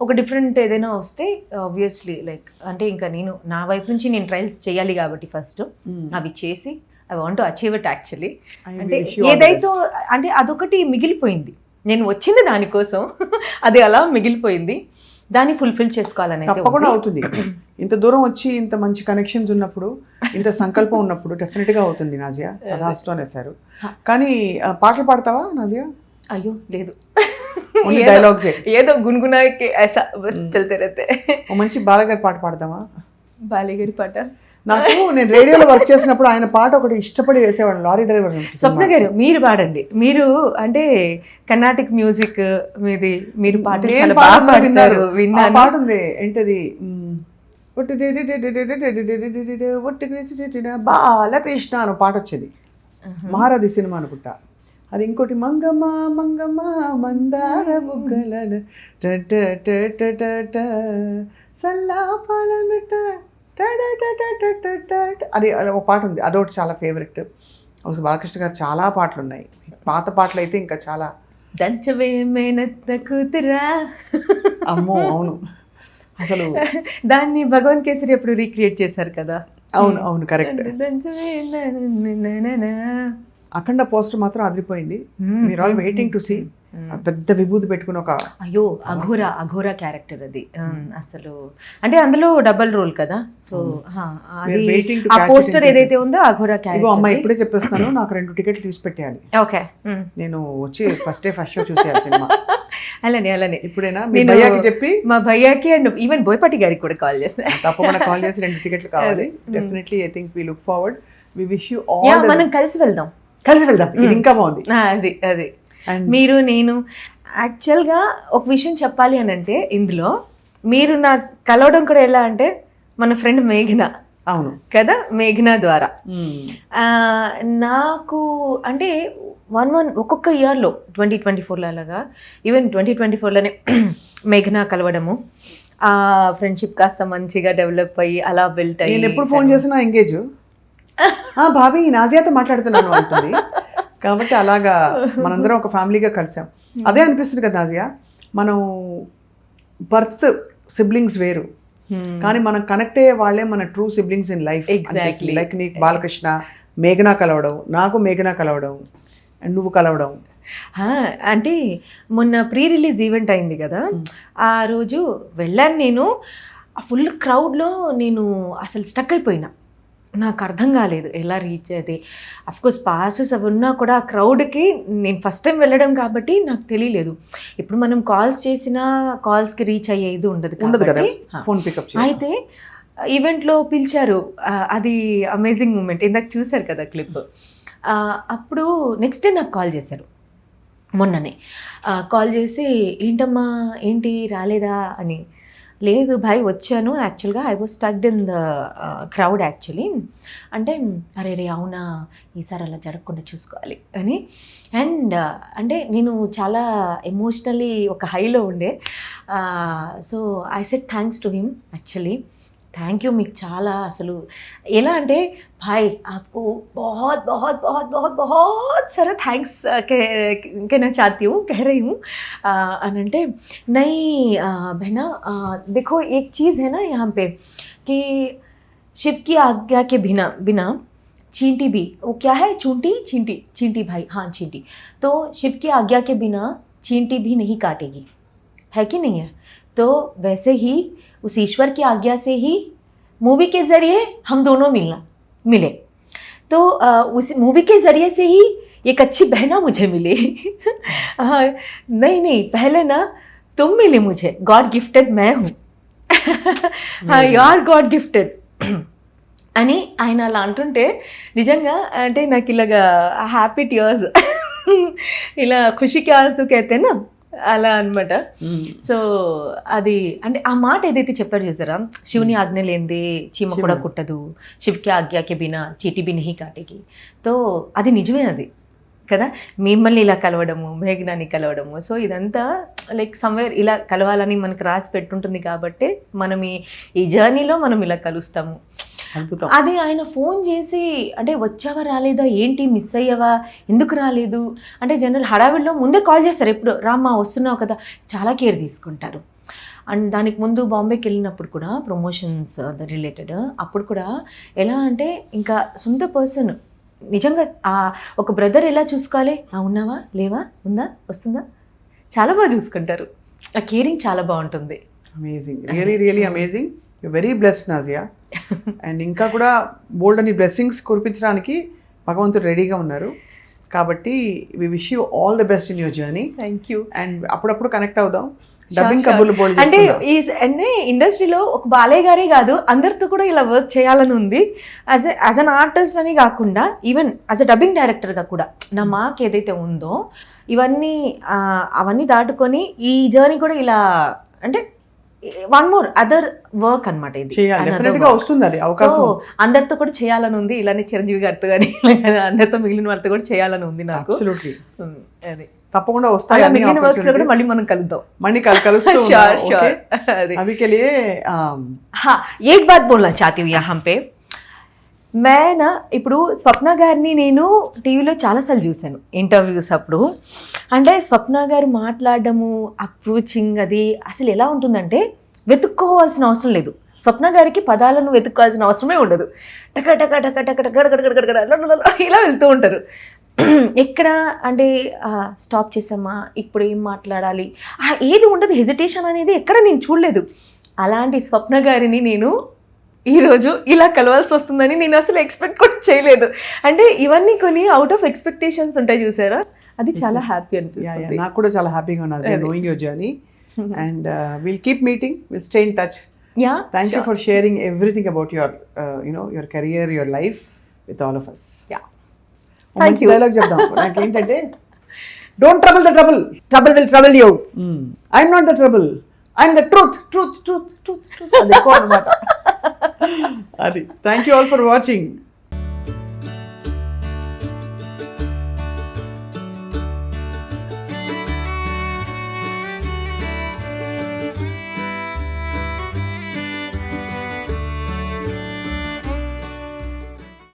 ఒక డిఫరెంట్ ఏదైనా వస్తే ఆబ్వియస్లీ లైక్ అంటే ఇంకా నేను నా వైపు నుంచి నేను ట్రయల్స్ చేయాలి కాబట్టి ఫస్ట్ అవి చేసి I want to achieve it actually. అంటే ఏదైతే అంటే అదొకటి మిగిలిపోయింది, నేను వచ్చింది దానికోసం అది అలా మిగిలిపోయింది, దాన్ని ఫుల్ఫిల్ చేసుకోవాలని తప్పకుండా అవుతుంది. ఇంత దూరం వచ్చి ఇంత మంచి కనెక్షన్స్ ఉన్నప్పుడు, ఇంత సంకల్పం ఉన్నప్పుడు డెఫినెట్గా అవుతుంది. నాజియా తథాస్తు అనేసారు. కానీ పాటలు పాడతావా నాజియా? అయ్యో లేదు, డైలాగ్స్ ఏదో గున్గునాకి ఐసా బస్ చల్తే रहते. ఓ మంచి బాలగారి పాట పాడతావా? బాలిగారి పాట నాకు నేను రేడియోలో వర్క్ చేసినప్పుడు ఆయన పాట ఒకటి ఇష్టపడి వేసేవాడు, లారీ డ్రైవర్. స్వప్న గారు మీరు పాడండి, మీరు అంటే కర్ణాటిక్ మ్యూజిక్ మీది, మీరు పాటలు చాలా బాగా పాడతారు. విన్నాను. పాట ఉంది ఏంటది, బాలకృష్ణ అని పాట వచ్చేది, మహారథి సినిమా అనుకుంటా. అది ఇంకోటి మంగమ్మ మంగమ్మ మందార బుగ్గల సల్లాపాలనుట అది ఒక పాట ఉంది, అదొకటి చాలా ఫేవరెట్. బాలకృష్ణ గారు చాలా పాటలు ఉన్నాయి, పాత పాటలు అయితే ఇంకా చాలా. దంచవే మేనత్త కూతురా, అమ్మో అవును, అసలు దాన్ని భగవంత్ కేసరి అప్పుడు రీక్రియేట్ చేశారు కదా. అవును అవును కరెక్ట్. దంచవే అఖండ పోస్టర్ మాత్రం అదిరిపోయింది. మీరు ఆల్ వెయిటింగ్ టు సీ. పెద్ద విభూతి పెట్టుకుని ఒక అయ్యో అఘోరా క్యారెక్టర్ అది అసలు అంటే అందులో డబల్ రోల్ కదా. సో ఆ పోస్టర్ ఏదైతే ఉందో అఘోరా క్యారెక్టర్. అమ్మాయి ఇప్పుడే చెప్పేస్తాను, నాకు 2 టికెట్లు తీసి పెట్టేయాలి. ఓకే, నేను వచ్చి ఫస్ట్ షో చూసేయాలి సినిమా. అలానే ఇప్పుడేనా మీ భయ్యాకి చెప్పి, మా భయ్యాకి అండ్ ఈవెన్ బోయపాటి గారికి కూడా కాల్ చేస్తాను. తప్పకుండా కాల్ చేసి 2 టికెట్లు కావాలి. Definitely I think we look forward. We wish you all. మనం కలిసి వెళ్దాం. ఇది ఇంకా బాగుంది. అది మీరు నేను యాక్చువల్గా ఒక విషయం చెప్పాలి అని అంటే, ఇందులో మీరు నాకు కలవడం కూడా ఎలా అంటే మన ఫ్రెండ్ మేఘన, అవును కదా, మేఘన ద్వారా నాకు అంటే ఒక్కొక్క ఇయర్లో 2024లో అలాగా, ఈవెన్ 2024లోనే మేఘన కలవడము, ఆ ఫ్రెండ్షిప్ కాస్త మంచిగా డెవలప్ అయ్యి అలా బిల్ట్ అయ్యి. నేను ఎప్పుడు ఫోన్ చేసినా ఎంగేజ్, బాబీ నాజియాతో మాట్లాడుతున్నాను అంటుంది. కాబట్టి అలాగా మనందరం ఒక ఫ్యామిలీగా కలిసాం. అదే అనిపిస్తుంది కదా నాజియా, మనం బర్త్ సిబ్లింగ్స్ వేరు కానీ మనం కనెక్ట్ అయ్యే వాళ్ళే మన true siblings in life. Exactly. Like నీకు బాలకృష్ణ, మేఘన కలవడం, నాకు మేఘన కలవడం, అండ్ నువ్వు కలవడం. అంటే మొన్న ప్రీ రిలీజ్ ఈవెంట్ అయింది కదా, ఆ రోజు వెళ్ళాను నేను. ఆ ఫుల్ క్రౌడ్లో నేను అసలు స్టక్ అయిపోయినా, నాకు అర్థం కాలేదు ఎలా రీచ్ అయ్యేది. అఫ్కోర్స్ పాసెస్ అవి ఉన్నా కూడా ఆ క్రౌడ్కి నేను ఫస్ట్ టైం వెళ్ళడం కాబట్టి నాకు తెలియలేదు. ఇప్పుడు మనం కాల్స్ చేసినా కాల్స్కి రీచ్ అయ్యేది ఉండదు కాబట్టి ఫోన్ పికప్. అయితే ఈవెంట్లో పిలిచారు, అది అమేజింగ్ మూమెంట్. ఇందాక చూశారు కదా క్లిప్. అప్పుడు నెక్స్ట్ డే నాకు కాల్ చేశారు, మొన్ననే కాల్ చేసి, ఏంటమ్మా ఏంటి రాలేదా అని. లేదు భాయ్ వచ్చాను, యాక్చువల్గా I was stucked in the crowd actually అంటే. అరే అవునా, ఈసారి అలా జరగకుండా చూసుకోవాలి అని. అండ్ అంటే నేను చాలా ఎమోషనలీ ఒక హైలో ఉండే. So I said thanks to him actually. Thank you మీకు చాలా. అసలు ఎలా అంటే भाई आपको बहुत बहुत बहुत बहुत बहुत सारा थैंक्स कहना चाहती हूँ, कह रही हूँ. अनंटे नहीं बहना, देखो एक चीज़ है ना यहाँ पे कि शिव की आज्ञा के बिना चींटी भी, वो क्या है, चींटी भाई, हाँ चींटी. तो शिव की आज्ञा के बिना चींटी भी नहीं काटेगी, है कि नहीं है. तो वैसे ही उस ईश्वर की आज्ञा से ही मूवी के ज़रिए हम दोनों मिले. तो उस मूवी के ज़रिए से ही एक अच्छी बहना मुझे मिली. नहीं पहले ना तुम मिले मुझे, गॉड गिफ्टेड मैं हूँ. हाँ यार गॉड गिफ्टेड అని ఆయన అలా అంటుంటే నిజంగా అంటే నాకు ఇలాగా హ్యాపీ టియర్స్, ఇలా ఖుషికి ఆన్సు కైతేనా అలా అనమాట. సో అది అంటే ఆ మాట ఏదైతే చెప్పారు చూసారా, శివుని ఆజ్ఞ లేనిదే చీమ కూడా కుట్టదు, శివ్కి ఆజ్ఞాకి బినా చీటి బి నహీ కాటేగి. తో అది నిజమే అది కదా, మిమ్మల్ని ఇలా కలవడము, మేఘనాని కలవడము. సో ఇదంతా లైక్ సమ్వేర్ ఇలా కలవాలని మనకు రాసి పెట్టుంటుంది కాబట్టి మనం ఈ జర్నీలో మనం ఇలా కలుస్తాము. అద్భుతం. అది ఆయన ఫోన్ చేసి అంటే వచ్చావా రాలేదా, ఏంటి మిస్ అయ్యావా, ఎందుకు రాలేదు అంటే జనరల్ హడావిడిలో ముందే కాల్ చేస్తారు, ఎప్పుడు రామ్మా వస్తున్నావు కదా, చాలా కేర్ తీసుకుంటారు. అండ్ దానికి ముందు బాంబేకి వెళ్ళినప్పుడు కూడా ప్రమోషన్స్ రిలేటెడ్ అప్పుడు కూడా ఎలా అంటే ఇంకా సొంత పర్సన్ నిజంగా ఒక బ్రదర్ ఎలా చూసుకోవాలి, ఉన్నావా లేవా ఉందా వస్తుందా చాలా బాగా చూసుకుంటారు. ఆ కేరింగ్ చాలా బాగుంటుంది. Amazing, really amazing. You very blessed Nazia. And ఇంకా కూడా బోల్డ్ అని బ్లెస్సింగ్స్ కురిపించడానికి భగవంతుడు రెడీగా ఉన్నారు. కాబట్టి we wish you all the best in your journey. Thank you. And అప్పుడప్పుడు కనెక్ట్ అవుదాం. డబ్బింగ్ కబుర్లు బోల్డ్ అంటే అంటే ఇండస్ట్రీలో ఒక బాలయ్య గారే కాదు అందరితో కూడా ఇలా వర్క్ చేయాలని ఉంది. యాజ్ అన్ ఆర్టిస్ట్ అని కాకుండా ఈవెన్ యాజ్ అ డబ్బింగ్ డైరెక్టర్గా కూడా నా మాకు ఏదైతే ఉందో ఇవన్నీ అవన్నీ దాటుకొని ఈ జర్నీ కూడా ఇలా అంటే వన్ మోర్ అదర్ వర్క్ అనమాట ఇది. వస్తుంది అది అవకాశం. అందరితో కూడా చేయాలని ఉంది, ఇలానే చిరంజీవి గారితో కానీ అందరితో మిగిలిన వాళ్ళతో కూడా చేయాలని ఉంది నాకు. అది తప్పకుండా వస్తాయి. మిగిలిన వర్క్స్ లో కూడా మళ్ళీ మనం కలుద్దాం. మళ్ళీ కలుస్తాం. अभी के लिए हाँ एक बात बोलना चाहती हूँ यहाँ पे. ఇప్పుడు స్వప్న గారిని నేను టీవీలో చాలాసార్లు చూశాను ఇంటర్వ్యూస్ అప్పుడు. అంటే స్వప్న గారు మాట్లాడడము అప్రోచింగ్ అది అసలు ఎలా ఉంటుందంటే వెతుక్కోవాల్సిన అవసరం లేదు. స్వప్న గారికి పదాలను వెతుక్కోవాల్సిన అవసరమే ఉండదు. టక టక టక టక టక టక ఇలా వెళ్తూ ఉంటారు. ఎక్కడ అంటే స్టాప్ చేసామా, ఇప్పుడు ఏం మాట్లాడాలి, ఏది ఉండదు. హెజిటేషన్ అనేది ఎక్కడ నేను చూడలేదు. అలాంటి స్వప్న గారిని నేను ఈరోజు ఇలా కలవాల్సి వస్తుందని నేను అసలు ఎక్స్పెక్ట్ కూడా చేయలేదు. అంటే ఇవన్నీ కొన్ని అవుట్ ఆఫ్ ఎక్స్పెక్టేషన్స్ ఉంటాయి చూసారా, అది చాలా హ్యాపీ అనిపిస్తుంది. నాకు కూడా చాలా హ్యాపీగా ఉన్నది knowing your journey. And will keep meeting, will stay in touch. Yeah, thank you for sharing everything about your your career, your life with all of us. Yeah, thank you. Dialogue చెప్దాం. నాకు ఏంటంటే don't trouble the trouble, trouble will trouble you. I'm not the trouble, I'm the truth. అది thank you all for watching.